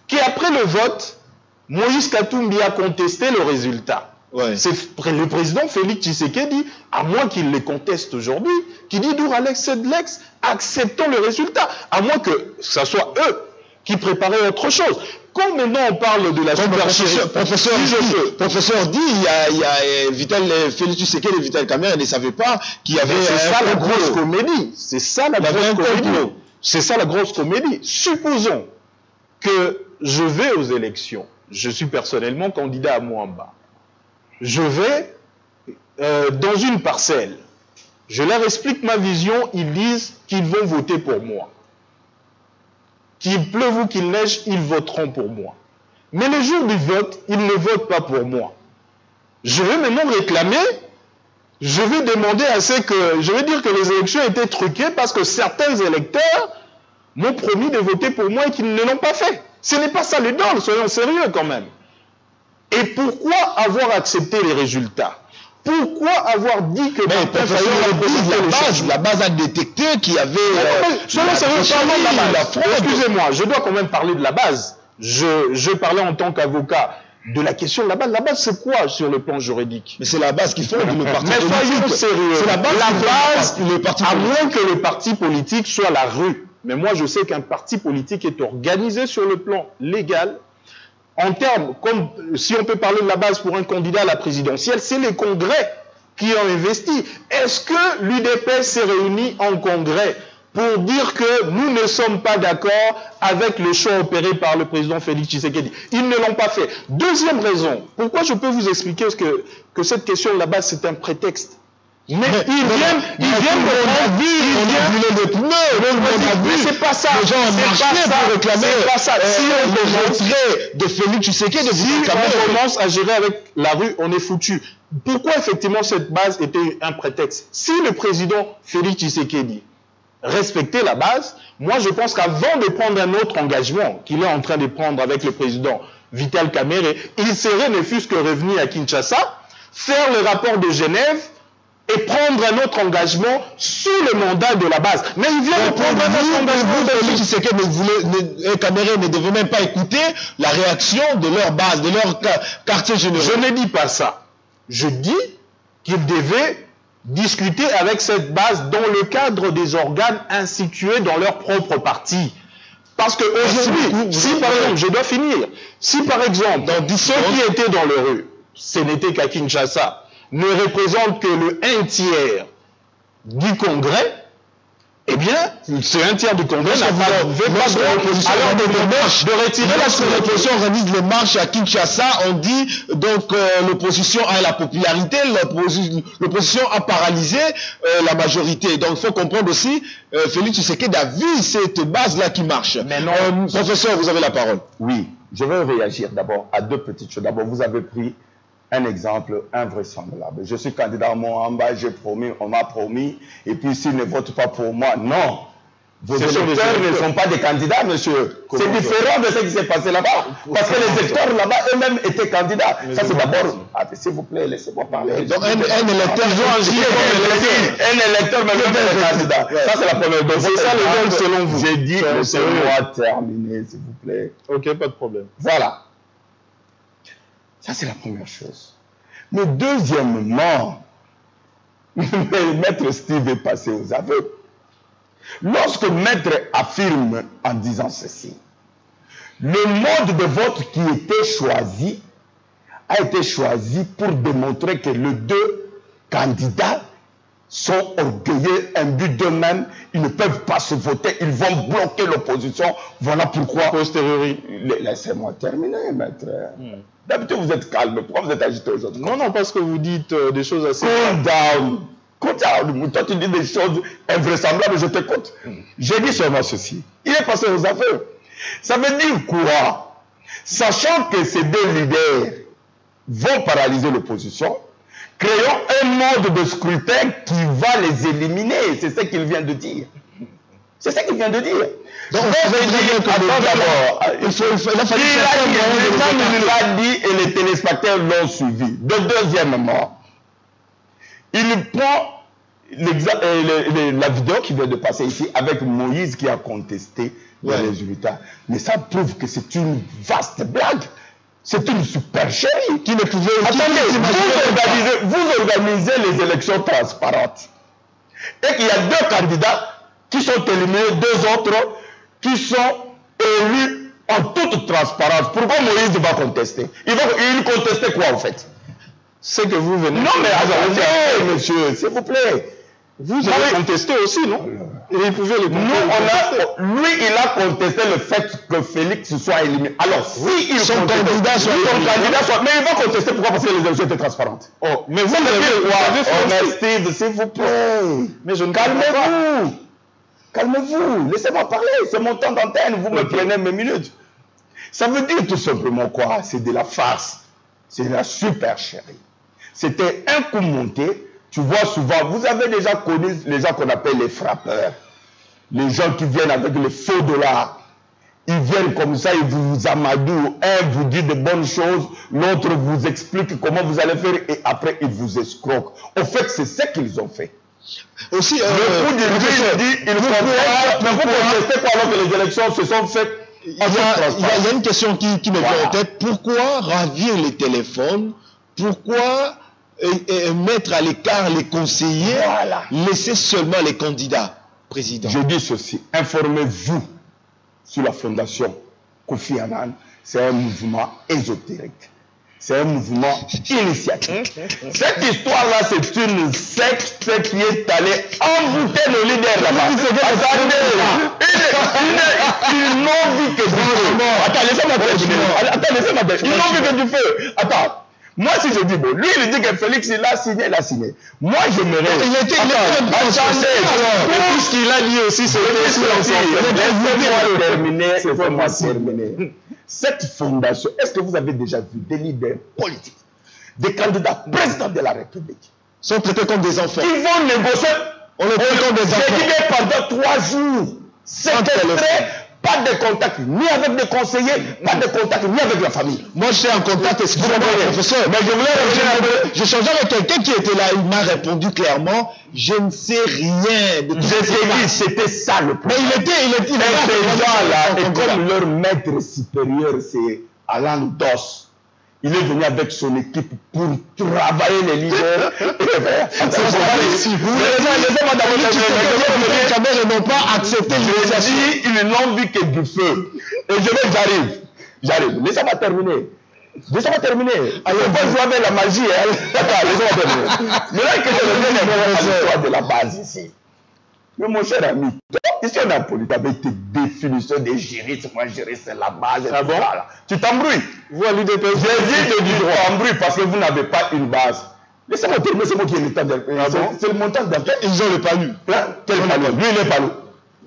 qu'après le vote, Moïse Katumbi a contesté le résultat. Ouais. C'est le président Félix Tshisekedi, à moins qu'il les conteste aujourd'hui, qui dit d'Ouralex Sedlex, acceptons le résultat, à moins que ce soit eux qui préparaient autre chose. Quand maintenant on parle de la supercherie, professeur dit, il y a Vital Félix Tshisekedi et Vital Kamerhe ne savaient pas qu'il y avait... C'est ça la grosse comédie. C'est ça la grosse comédie. C'est ça la grosse comédie. Supposons que je vais aux élections. Je suis personnellement candidat à Mwamba. Je vais dans une parcelle. Je leur explique ma vision. Ils disent qu'ils vont voter pour moi. Qu'il pleuve ou qu'il neige, ils voteront pour moi. Mais le jour du vote, ils ne votent pas pour moi. Je vais maintenant réclamer, je vais demander à ce que, je vais dire que les élections étaient truquées parce que certains électeurs m'ont promis de voter pour moi et qu'ils ne l'ont pas fait. Ce n'est pas ça le don, soyons sérieux quand même. Et pourquoi avoir accepté les résultats? Pourquoi avoir dit que la base a détecté qu'il y avait... Excusez-moi, je dois quand même parler de la base. Je parlais en tant qu'avocat de la question de la base. La base, c'est quoi sur le plan juridique? Mais c'est la base qu'il faut le parti politique. Mais soyons sérieux. C'est la base, à moins que le parti politique soit la rue. Mais moi, je sais qu'un parti politique est organisé sur le plan légal. En termes, comme si on peut parler de la base pour un candidat à la présidentielle, c'est les congrès qui ont investi. Est-ce que l'UDPS s'est réuni en congrès pour dire que nous ne sommes pas d'accord avec le choix opéré par le président Félix Tshisekedi? Ils ne l'ont pas fait. Deuxième raison, pourquoi je peux vous expliquer que cette question de la base, c'est un prétexte. Mais ils viennent de vu, on a brûlé les pneus, c'est pas ça. Les gens ont marché pour réclamer. C'est pas ça. Si le retrait de Félix Tshisekedi, si on commence à gérer avec la rue, on est foutu. Pourquoi effectivement cette base était un prétexte? Si le président Félix Tshisekedi respectait la base, moi je pense qu'avant de prendre un autre engagement qu'il est en train de prendre avec le président Vital Kamerhe, il serait ne fût-ce que revenu à Kinshasa, faire le rapport de Genève et prendre un autre engagement sous le mandat de la base. Mais il vient de prendre un autre engagement. Félix Tshisekedi Kamerhe ne devait même pas écouter la réaction de leur base, de leur quartier général. Je ne dis pas ça. Je dis qu'il devait discuter avec cette base dans le cadre des organes institués dans leur propre parti. Parce que aujourd'hui, si par exemple, je dois finir, si par exemple, ceux qui étaient dans le rue, ce n'était qu'à Kinshasa, ne représentent que le 1/3 du Congrès, eh bien, ce 1/3 du Congrès n'a pas de retirer l'opposition organise les marches à Kinshasa, on dit donc l'opposition a la popularité, l'opposition a paralysé la majorité. Donc il faut comprendre aussi, Félix Tshisekedi a vu cette base-là qui marche. Mais non, professeur, vous avez la parole. Oui, je vais réagir d'abord à deux petites choses. D'abord, vous avez pris un exemple invraisemblable. Je suis candidat à Moamba, j'ai promis, on m'a promis, et puis s'ils ne votent pas pour moi, non. Vos électeurs ne sont pas des candidats, monsieur. C'est différent de ce qui s'est passé là-bas. Parce que les électeurs là-bas eux-mêmes étaient candidats. Ça, c'est d'abord. S'il vous plaît, laissez-moi parler. Donc, un électeur, un électeur, mais même un candidat. Ça, c'est la première chose. C'est ça le rôle selon vous. J'ai dit, laissez-moi terminer, s'il vous plaît. Ok, pas de problème. Voilà. Ça, c'est la première chose. Mais deuxièmement, Maître Steve est passé aux aveux. Lorsque Maître affirme en disant ceci, le mode de vote qui était choisi a été choisi pour démontrer que les deux candidats sont orgueilleux, imbus d'eux-mêmes, ils ne peuvent pas se voter, ils vont bloquer l'opposition. Voilà pourquoi. Posteriori. Laissez-moi terminer, maître. D'habitude, vous êtes calme. Pourquoi vous êtes agité aujourd'hui? Non, non, parce que vous dites des choses assez... Cool down. Cool down. Toi, tu dis des choses invraisemblables, je t'écoute. J'ai dit seulement ceci. Il est passé aux aveux. Ça veut dire quoi? Sachant que ces deux leaders vont paralyser l'opposition, créons un mode de scrutin qui va les éliminer. C'est ce qu'il vient de dire. C'est ce qu'il vient de dire. Donc, il l'a dit et les téléspectateurs l'ont suivi. Deuxièmement, il prend la vidéo qui vient de passer ici avec Moïse qui a contesté les résultats. Mais ça prouve que c'est une vaste blague. C'est une supercherie qui ne pouvait... Attendez, vous organisez les élections transparentes. Et qu'il y a deux candidats qui sont éliminés, deux autres qui sont élus en toute transparence. Pourquoi Moïse va contester? Il contestait quoi en fait? C'est que vous venez... Non mais attendez, monsieur, s'il vous plaît. Vous avez contesté aussi, non? Et il pouvait le contester. Lui, il a contesté le fait que Félix soit éliminé. Alors, si il son candidat soit mais il va contester pourquoi? Parce que les élections étaient transparentes. Oh, mais vous avez fait Steve, s'il vous plaît. Mais je ne calmez-vous. Calmez-vous. Laissez-moi parler. C'est mon temps d'antenne. Vous me prenez mes minutes. Ça veut dire tout simplement quoi? C'est de la farce. C'est de la supercherie. C'était un coup monté. Tu vois souvent, vous avez déjà connu les gens qu'on appelle les frappeurs. Les gens qui viennent avec les faux dollars. Ils viennent comme ça, ils vous amadouent. Un vous dit de bonnes choses, l'autre vous explique comment vous allez faire et après ils vous escroquent. En fait, c'est ce qu'ils ont fait. Aussi, le coup de lui dit, il faut mais vous contestez quoi alors que les élections se sont faites? Il y a une question qui me vient en tête. Pourquoi ravir les téléphones? Pourquoi mettre à l'écart les conseillers, laisser seulement les candidats présidents? Je dis ceci, informez-vous sur la fondation Kofi Annan. C'est un mouvement ésotérique. C'est un mouvement initiatique. Cette histoire-là, c'est une secte qui est allée embouter nos leaders là-bas. Ils n'ont vu que du feu. Attends, laissez-moi terminer. Ils n'ont vu que du feu. Attends. Moi, si je dis, bon, lui, il dit que Félix, il a signé. Moi, j'aimerais. Il était ce qu'il a dit aussi, c'est laissez-moi terminer. Cette fondation, est-ce que vous avez déjà vu des leaders politiques, des candidats présidents de la République sont traités comme des enfants? Ils vont négocier. On les traite comme des enfants. J'ai dit pendant 3 jours. Séquestré, pas de contact ni avec des conseillers, pas de contact ni avec la famille. Moi, j'étais en contact, excusez-moi, professeur. Mais je voulais j'ai changé avec quelqu'un qui était là, il m'a répondu clairement, je ne sais rien de tout ça. Je t'ai dit, c'était ça le problème. Mais il était ces gens-là, et comme leur maître supérieur, c'est Alain Dos. Il est venu avec son équipe pour travailler les leaders. Ils n'ont pas accepté l'initiative. Ils n'ont vu que du feu. Et j'arrive. Laissez-moi terminer. Alors, on va jouer avec la magie. Laissez-moi terminer. Maintenant que je reviens à l'histoire de la base ici. Mais mon cher ami, ici on a politique avec tes définitions des juristes. Moi, juriste, c'est la base. Ah bon? Tu t'embrouilles. Vous, à l'UDPS, j'ai dit de du droit embrouille parce que vous n'avez pas une base. Laissez-moi terminer, c'est moi qui ai l'état de... C'est le montant d'enquête. Ils ont le palu. Quel palu? Lui, il est palu.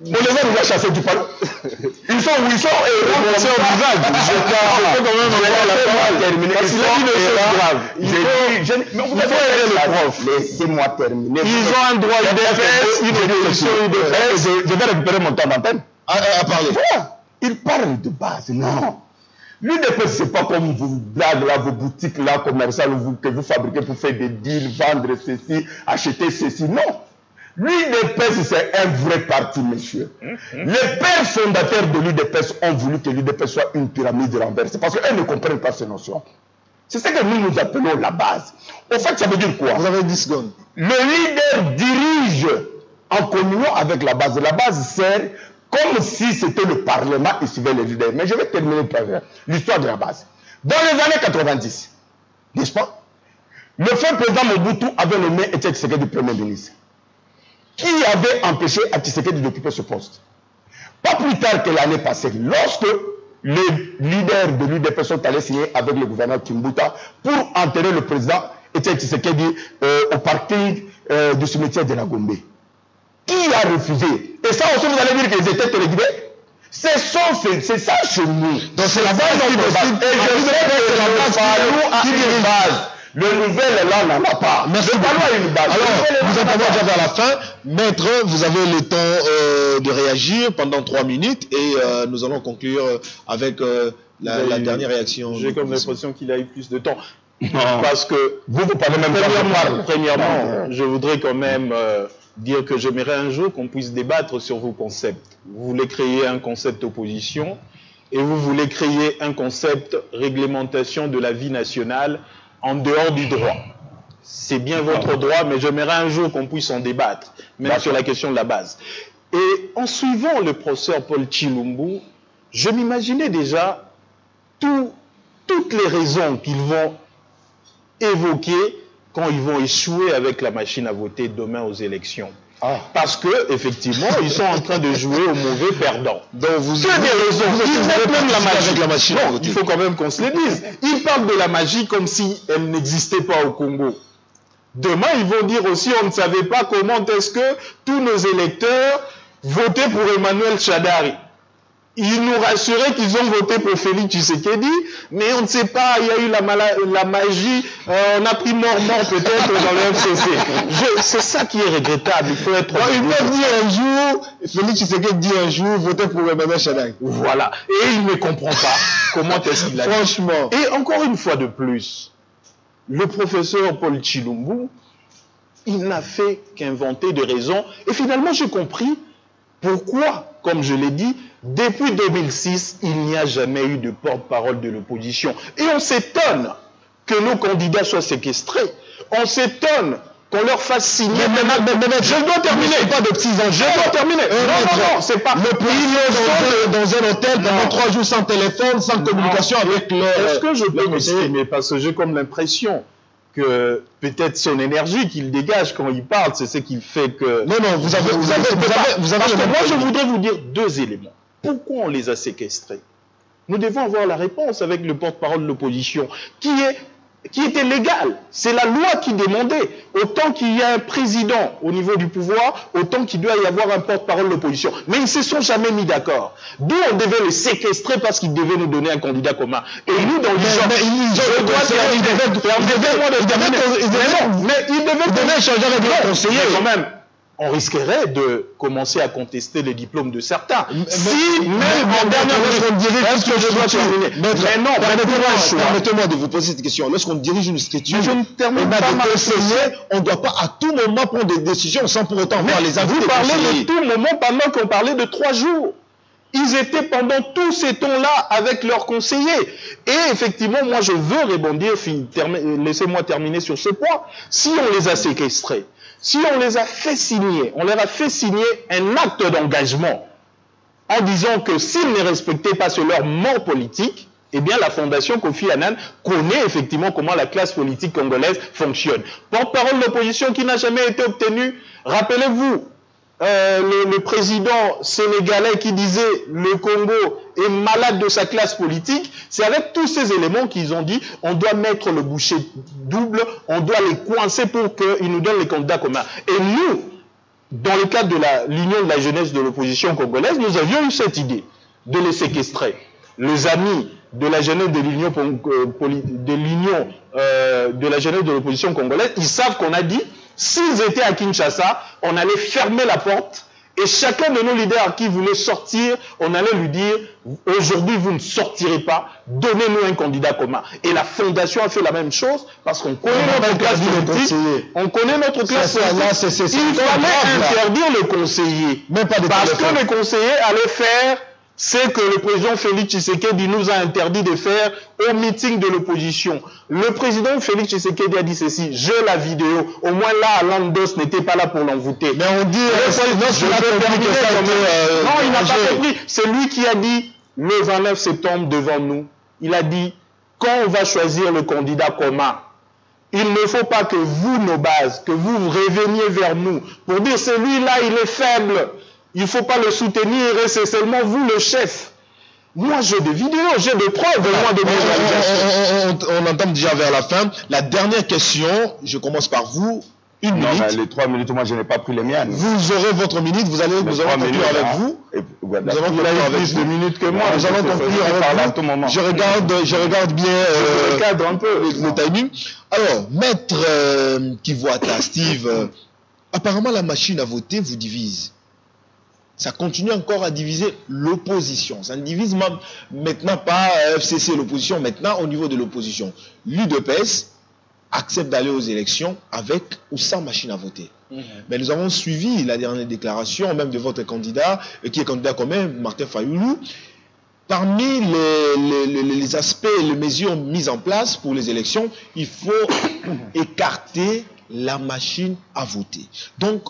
On les a déjà chassés du palais. Ils sont où ils sont et c'est au visage. Je peux quand même avoir la parole. Parce qu'il a dit des choses graves. Mais vous devez aider le prof. Laissez-moi terminer. Ils ont un droit UDPS, une éducation UDPS. Je vais récupérer mon temps d'antenne. À parler. Voilà. Ils parlent de base. Non. L'UDPS, ce n'est pas comme vos blagues là, vos boutiques là, commerciales que vous fabriquez pour faire des deals, vendre ceci, acheter ceci. Non. L'UDPS, c'est un vrai parti, monsieur. Les pères fondateurs de l'UDPS ont voulu que l'UDPS soit une pyramide renversée parce qu'eux ne comprennent pas ces notions. C'est ce que nous appelons la base. Au fait, ça veut dire quoi? Vous avez 10 secondes. Le leader dirige en communion avec la base. La base sert comme si c'était le Parlement et suivait les leaders. Mais je vais terminer par l'histoire de la base. Dans les années 90, n'est-ce pas? Le fin président Mobutu avait nommé Etienne Tshisekedi Premier ministre. Qui avait empêché à Tshisekedi d'occuper ce poste? Pas plus tard que l'année passée, lorsque les leaders de l'UDP sont allés signer avec le gouverneur Kimbuta pour enterrer le président Etienne Tshisekedi au parking du cimetière de la Gombe. Qui a refusé? Et ça aussi, vous allez dire qu'ils étaient téléguidés? C'est ça chez nous. Donc c'est la base qui décide. Et je sais que c'est la base qui une base. Le nouvel là n'en a pas. Merci beaucoup. Alors, nous entendons déjà vers la fin. Maître, vous avez le temps de réagir pendant 3 minutes et nous allons conclure avec la dernière réaction. J'ai comme l'impression qu'il a eu plus de temps. Non. Parce que vous parlez même premièrement, je voudrais quand même dire que j'aimerais un jour qu'on puisse débattre sur vos concepts. Vous voulez créer un concept opposition et vous voulez créer un concept réglementation de la vie nationale en dehors du droit. C'est bien votre droit, mais j'aimerais un jour qu'on puisse en débattre, même sur la question de la base. Et en suivant le professeur Paul Tshilumbu, je m'imaginais déjà toutes les raisons qu'ils vont évoquer quand ils vont échouer avec la machine à voter demain aux élections. Parce que effectivement, ils sont en train de jouer au mauvais perdant. Donc vous avez des raisons. Ils mettent même la magie. Avec la machine à voter. Il faut quand même qu'on se le dise. Ils parlent de la magie comme si elle n'existait pas au Congo. Demain, ils vont dire aussi, on ne savait pas comment est-ce que tous nos électeurs votaient pour Emmanuel Shadari. Ils nous rassuraient qu'ils ont voté pour Félix Tshisekedi, mais on ne sait pas, il y a eu la magie, on a pris mort peut-être dans le FCC. C'est ça qui est regrettable, il faut être... Ils peuvent dire un jour, Félix Tshisekedi dit un jour, voter pour Emmanuel Shadari. Voilà, et il ne comprend pas comment est-ce qu'il a dit. Franchement. Et encore une fois de plus, le professeur Paul Tshilumbu, il n'a fait qu'inventer des raisons, et finalement j'ai compris pourquoi, comme je l'ai dit, depuis 2006, il n'y a jamais eu de porte-parole de l'opposition. Et on s'étonne que nos candidats soient séquestrés. On s'étonne qu'on leur fasse signer... Je dois terminer. Pas de petits enjeux. Je dois terminer. Non, c'est pas... Le pays dans un hôtel pendant 3 jours sans téléphone, sans communication avec leur... Est-ce que je peux m'exprimer? Parce que j'ai comme l'impression que peut-être son énergie qu'il dégage quand il parle, c'est ce qui fait que... Non, vous avez parce que moi, je voudrais vous dire 2 éléments. Pourquoi on les a séquestrés? Nous devons avoir la réponse avec le porte-parole de l'opposition, qui est qui était légal. C'est la loi qui demandait. Autant qu'il y a un président au niveau du pouvoir, autant qu'il doit y avoir un porte-parole de l'opposition. Mais ils ne se sont jamais mis d'accord. D'où on devait le séquestrer parce qu'il devait nous donner un candidat commun. Et nous, dans le genre, il devait changer avec le conseiller quand même. On risquerait de commencer à contester les diplômes de certains. Si, même en dernière est-ce que je dois terminer? Mais non, permettez-moi de vous poser cette question. Lorsqu'on dirige une structure, je ne termine pas ma conseiller, on ne doit pas à tout moment prendre des décisions sans pour autant voir les avis des conseillers. Vous parlez de tout moment pendant qu'on parlait de 3 jours. Ils étaient pendant tous ces temps-là avec leurs conseillers. Et effectivement, moi je veux rebondir, laissez-moi terminer sur ce point. Si on les a séquestrés, si on les a fait signer, on leur a fait signer un acte d'engagement en disant que s'ils ne respectaient pas sur leur mort politique, eh bien la Fondation Kofi Annan connaît effectivement comment la classe politique congolaise fonctionne. Porte-parole de l'opposition qui n'a jamais été obtenue, rappelez-vous, le président sénégalais qui disait le Congo est malade de sa classe politique, c'est avec tous ces éléments qu'ils ont dit on doit mettre le boucher double, on doit les coincer pour qu'ils nous donnent les candidats communs. Et nous, dans le cadre de l'Union de la jeunesse de l'opposition congolaise, nous avions eu cette idée de les séquestrer. Les amis de la jeunesse de l'Union de la jeunesse de l'opposition congolaise, ils savent qu'on a dit s'ils étaient à Kinshasa, on allait fermer la porte et chacun de nos leaders qui voulait sortir, on allait lui dire aujourd'hui vous ne sortirez pas, donnez-nous un candidat commun. Et la Fondation a fait la même chose parce qu'on connaît notre classe politique. On connaît notre classe politique. Il fallait interdire le conseiller. Parce que le conseiller allait faire c'est que le président Félix Tshisekedi nous a interdit de faire au meeting de l'opposition. Le président Félix Tshisekedi a dit ceci, j'ai la vidéo, au moins là, Landos n'était pas là pour l'envoûter. Mais on dit, non, il n'a pas compris. C'est lui qui a dit, le 29 septembre devant nous, il a dit, quand on va choisir le candidat commun, il ne faut pas que vous, nos bases, que vous reveniez vers nous pour dire, celui-là, il est faible. Il ne faut pas le soutenir et c'est seulement vous le chef. Moi, j'ai des vidéos, j'ai des preuves. On entame déjà vers la fin. La dernière question, je commence par vous. Une minute. Les 3 minutes, moi, je n'ai pas pris les miennes. Vous aurez votre minute, nous allons conclure avec vous. Nous allons conclure avec plus de minutes que moi. Nous allons conclure avec vous. Je regarde bien le cadre un peu, le timing. Alors, maître Kivuata, Steve, apparemment la machine à voter vous divise. Ça continue encore à diviser l'opposition. Ça ne divise maintenant pas FCC l'opposition, maintenant au niveau de l'opposition. L'UDPS accepte d'aller aux élections avec ou sans machine à voter. Mais nous avons suivi la dernière déclaration, même de votre candidat, qui est candidat commun, Martin Fayoulou. Parmi les aspects et les mesures mises en place pour les élections, il faut écarter la machine à voter. Donc,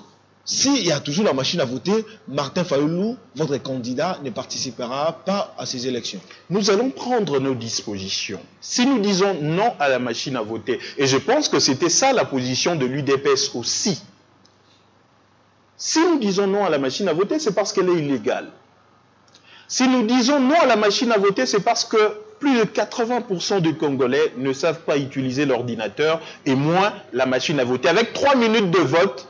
s'il y a toujours la machine à voter, Martin Fayoulou, votre candidat, ne participera pas à ces élections. Nous allons prendre nos dispositions. Si nous disons non à la machine à voter, et je pense que c'était ça la position de l'UDPS aussi. Si nous disons non à la machine à voter, c'est parce qu'elle est illégale. Si nous disons non à la machine à voter, c'est parce que plus de 80% des Congolais ne savent pas utiliser l'ordinateur et moins la machine à voter. Avec 3 minutes de vote,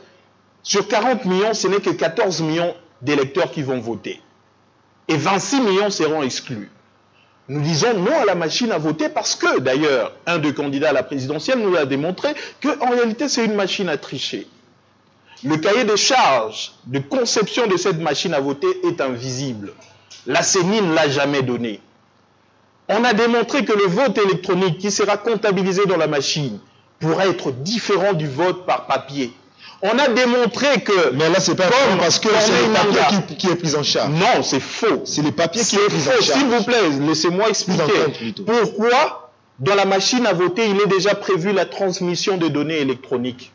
sur 40 millions, ce n'est que 14 millions d'électeurs qui vont voter. Et 26 millions seront exclus. Nous disons non à la machine à voter parce que, d'ailleurs, un des candidats à la présidentielle nous a démontré qu'en réalité, c'est une machine à tricher. Le cahier des charges de conception de cette machine à voter est invisible. La CENI ne l'a jamais donné. On a démontré que le vote électronique qui sera comptabilisé dans la machine pourra être différent du vote par papier. On a démontré que... Mais là, c'est pas faux parce que c'est le papier qui est pris en charge. Non, c'est faux. C'est les papiers qui est pris en charge. S'il vous plaît, laissez-moi expliquer. Pourquoi, dans la machine à voter, il est déjà prévu la transmission de données électroniques?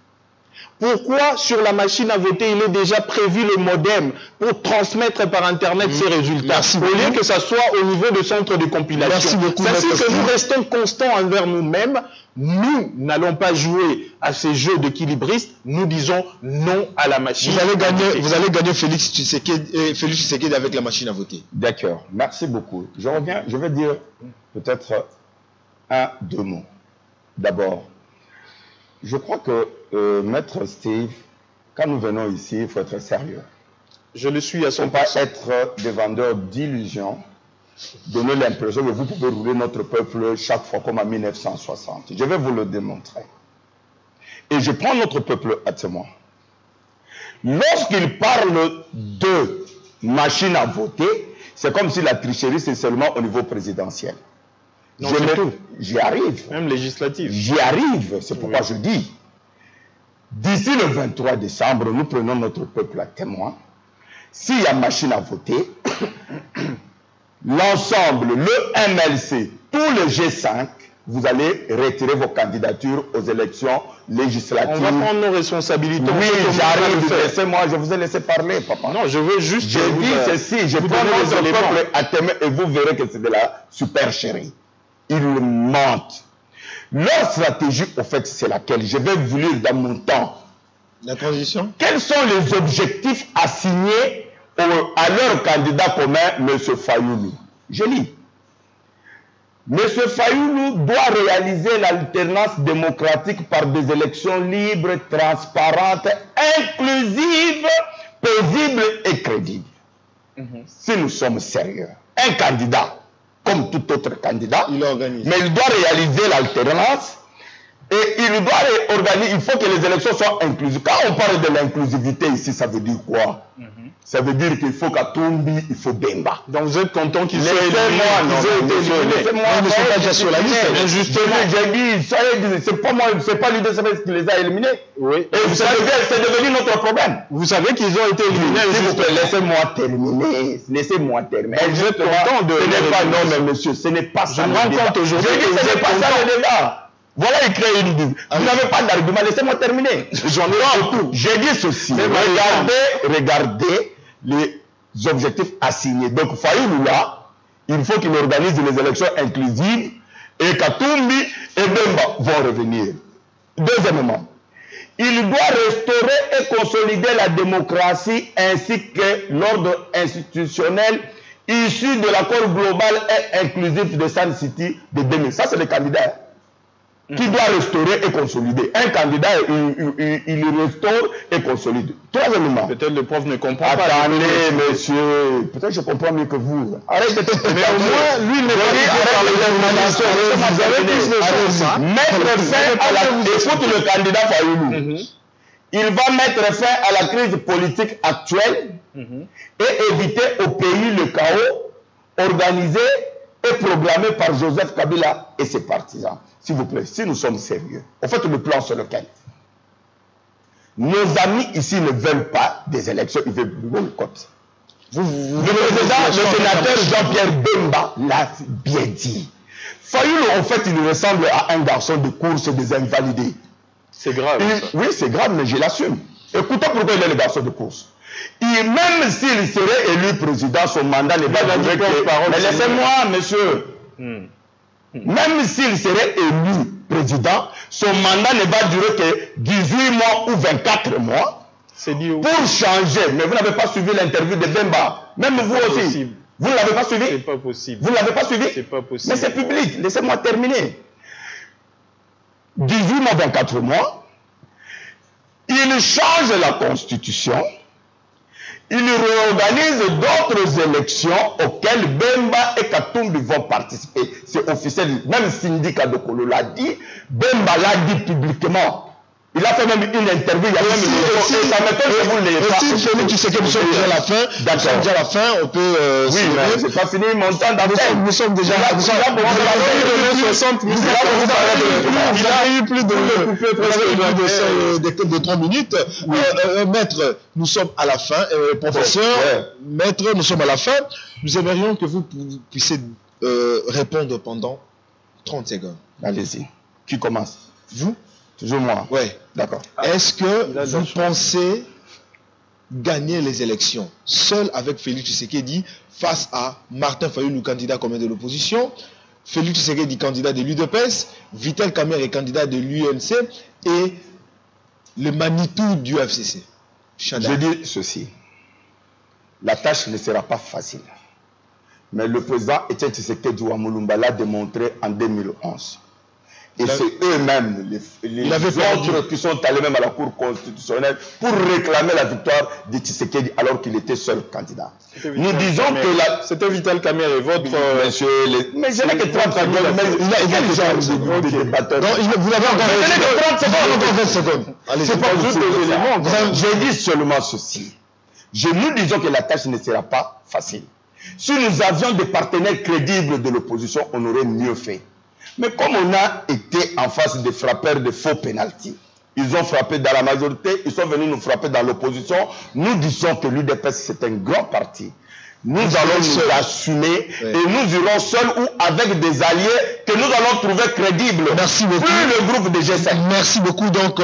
Pourquoi, sur la machine à voter, il est déjà prévu le modem pour transmettre par Internet ces résultats, au lieu que ça soit au niveau de centre de compilation? Merci beaucoup. C'est-à-dire que nous restons constants envers nous-mêmes. Nous n'allons pas jouer à ces jeux d'équilibristes. Nous disons non à la machine. Vous allez gagner Félix Tshisekedi avec la machine à voter. D'accord. Merci beaucoup. Je reviens. Je vais dire peut-être 2 mots. D'abord, je crois que Maître Steve, quand nous venons ici, il faut être sérieux. Je le suis à 100%. Il ne faut pas être des vendeurs d'illusions, donner l'impression que vous pouvez rouler notre peuple chaque fois comme en 1960. Je vais vous le démontrer. Et je prends notre peuple à témoin. Lorsqu'il parle de machine à voter, c'est comme si la tricherie, c'est seulement au niveau présidentiel. Non, c'est tout. J'y arrive. Même législatif. J'y arrive, c'est pourquoi je dis. D'ici le 23 décembre, nous prenons notre peuple à témoin. S'il y a machine à voter, l'ensemble, le MLC, tous les G5, vous allez retirer vos candidatures aux élections législatives. On va prendre nos responsabilités. Oui, j'arrive. Laissez-moi, je vous ai laissé parler, papa. Non, je veux juste... J'ai dit ceci, je prends notre peuple à témoin et vous verrez que c'est de la supercherie. Ils mentent. Leur stratégie, au fait, c'est laquelle? Je vais vous lire dans mon temps. La transition. Quels sont les objectifs assignés à leur candidat commun, M. Fayoulou? Je lis. M. Fayoulou doit réaliser l'alternance démocratique par des élections libres, transparentes, inclusives, paisibles et crédibles. Si nous sommes sérieux, un candidat, comme tout autre candidat, mais il doit réaliser l'alternance et il doit organiser, il faut que les élections soient inclusives. Quand on parle de l'inclusivité ici, ça veut dire quoi? Ça veut dire qu'il faut Katumbi, il faut Bemba. Donc vous êtes content qu'ils soient éliminés? Laissez-moi, ils ne sont pas déjà sur la liste. Justement, j'ai dit, c'est pas moi, c'est pas l'UDCS qui les a éliminés. Oui. Et c'est devenu notre problème. Vous savez qu'ils ont été éliminés. S'il vous plaît, laissez-moi terminer. Laissez-moi terminer. Vous êtes content de... Ce n'est pas, non mais monsieur, ce n'est pas ça. Je me rends compte aujourd'hui que ce n'est pas ça le débat. Voilà, il crée une idée. Vous n'avez pas d'argument, laissez-moi terminer. J'en ai beaucoup. J'ai dit ceci. Regardez les objectifs assignés. Donc, Fayoulou là, il faut qu'il organise les élections inclusives et Katumbi et Bemba vont revenir. Deuxièmement, il doit restaurer et consolider la démocratie ainsi que l'ordre institutionnel issu de l'accord global et inclusif de Sun City de 2000. Ça, c'est le candidat qui doit restaurer et consolider. Un candidat, il restaure et consolide. Troisièmement. Peut-être le prof ne comprend pas. Attendez, monsieur. Peut-être je comprends mieux que vous. Arrêtez de te mais au moins, lui, il ne peut pas mettre fin à la... Écoute le candidat Fayoulou. Il va mettre fin à la crise politique actuelle et éviter au pays le chaos organisé et proclamé par Joseph Kabila et ses partisans. S'il vous plaît, si nous sommes sérieux, en fait, le plan sur lequel nos amis ici ne veulent pas des élections, ils veulent le boycott. Le sénateur Jean-Pierre Bemba l'a bien dit. Fayoulou, en fait, il ressemble à un garçon de course des invalidés. C'est grave. Oui, c'est grave, mais je l'assume. Écoutez pourquoi il est le garçon de course. Même s'il serait élu président, son mandat n'est pas durer que... Mais laissez-moi, monsieur. Même s'il serait élu président, son mandat ne va durer que 18 mois ou 24 mois. Pour changer. Mais vous n'avez pas suivi l'interview de Bemba. Même vous aussi. Possible. Vous ne l'avez pas suivi? C'est pas possible. Vous ne l'avez pas suivi? C'est pas possible. Mais c'est public. Laissez-moi terminer. 18 mois, 24 mois. Il change la constitution. Il réorganise d'autres élections auxquelles Bemba et Katumbi vont participer. C'est officiel. Même syndicat de Kolo l'a dit. Bemba l'a dit publiquement. Il a fait même une interview. Il y a même ça m'étonne que vous l'ayez pas. Aussi, Félix, tu sais que nous sommes déjà à la fin. Nous sommes déjà à la fin. On peut... oui, mais c'est pas fini. Mon temps d'antenne. Nous sommes déjà... Il a eu plus de 3 minutes. Maître, nous sommes à la fin. Professeur, maître, nous sommes à la fin. Nous aimerions que vous puissiez répondre pendant 30 secondes. Allez-y. Qui commence? Vous? Toujours moi. Oui. D'accord. Est-ce que vous pensez gagner les élections seul avec Félix Tshisekedi face à Martin Fayoulou, candidat commun de l'opposition, Félix Tshisekedi, candidat de l'UDPS, Vital Kamerhe, candidat de l'UNC et le Manitou du FCC? Je dis ceci. La tâche ne sera pas facile. Mais le président Etienne Tshisekedi Wamulumba l'a démontré en 2011. Et c'est eux-mêmes, les autres qui sont allés même à la Cour constitutionnelle pour réclamer la victoire de Tshisekedi alors qu'il était seul candidat. Nous disons que c'était Vital Kamerhe et votre... Monsieur, mais je n'ai que 30 secondes, mais il a déjà des débatteurs. Vous n'avez encore 20 secondes. C'est pas juste des éléments. Je dis seulement ceci. Nous disons que la tâche ne sera pas facile. Si nous avions des partenaires crédibles de l'opposition, on aurait mieux fait. Mais comme on a été en face des frappeurs de faux pénalty, ils ont frappé dans la majorité, ils sont venus nous frapper dans l'opposition, nous disons que l'UDPS c'est un grand parti. Nous allons nous assumer et nous irons seuls ou avec des alliés que nous allons trouver crédibles. Merci beaucoup. Plus le groupe de G5. Merci beaucoup. Donc,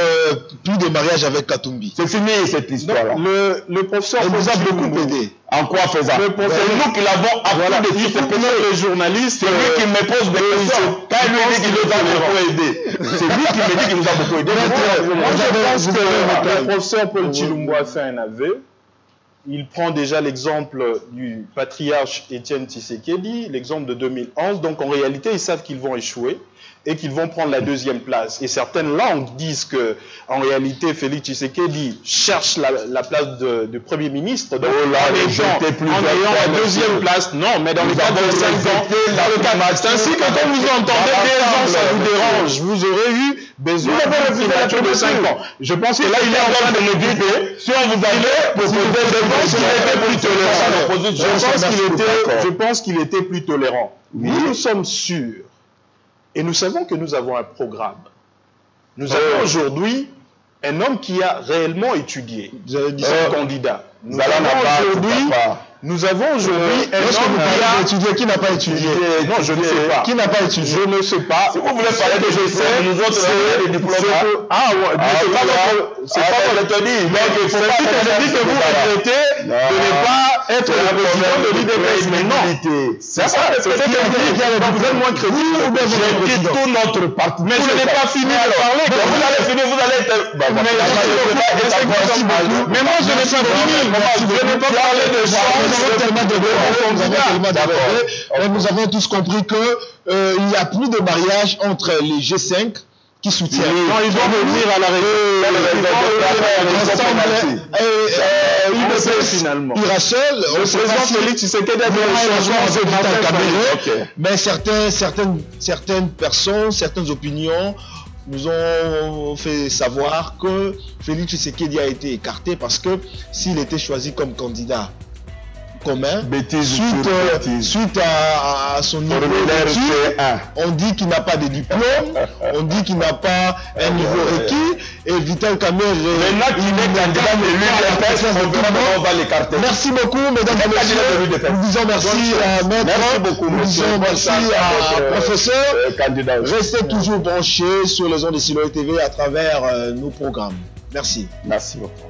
plus de mariage avec Katumbi. C'est fini cette histoire-là. Le professeur nous a beaucoup aidé. En quoi faisant? C'est nous qui l'avons appris de tous les journalistes. C'est lui qui me pose des questions. Quand lui dit qu'il nous a beaucoup aidé. C'est lui qui me dit qu'il nous a beaucoup aidé. Moi, je pense que le professeur Paul Tshilombo a fait un aveu. Il prend déjà l'exemple du patriarche Étienne Tshisekedi, l'exemple de 2011. Donc en réalité, ils savent qu'ils vont échouer et qu'ils vont prendre la deuxième place. Et certaines langues disent que, en réalité, Félix Tshisekedi cherche la place de Premier ministre. Donc, en ayant la deuxième place, non, mais dans le cadre de 5 ans, c'est ainsi que quand vous entendez des gens, ça vous dérange. Vous aurez eu besoin d'une signature de 5 ans. Je pense que là, il est en train de me dire que si on vous allait proposer je pense qu'il était plus tolérant. Nous sommes sûrs. Et nous savons que nous avons un programme. Nous avons aujourd'hui un homme qui a réellement étudié. Un candidat. Nous avons aujourd'hui un homme qui a étudié. Qui n'a pas étudié? Non, je ne sais pas. Qui n'a pas étudié? Je ne sais pas. Si vous voulez parler de GC, nous autres, c'est des diplômes. Ah, ouais, c'est pas votre dit. Donc, il faut pas que je dis que vous regrettez de ne pas être le président de l'UDPS. Mais non. C'est ça. C'est ce qui vous êtes moins crédible. J'ai dit tout notre parti. Mais je n'ai pas fini de parler. Vous allez finir, vous allez être. Mais moi, je n'ai pas fini. Je n'ai pas parlé de choses. Nous avons tous compris qu'il n'y a plus de mariage entre les G5 qui soutiennent. Non, ils vont venir à la finalement. Il ira seul. Le président Félix Tshisekedi a dit le changement mais certaines personnes, certaines opinions nous ont fait savoir que Félix Tshisekedi a été écarté parce que s'il était choisi comme candidat commun, suite à son niveau d'études, on dit qu'il n'a pas de diplôme, on dit qu'il n'a pas un niveau requis, et Vital Kamerhe, maintenant qu'il est candidat de l'UDPS, on va l'écarter. Merci beaucoup, mesdames et messieurs. Nous disons merci à maître, nous disons merci à professeur. Restez toujours branchés sur les ondes de Siloé TV à travers nos programmes. Merci. Merci beaucoup.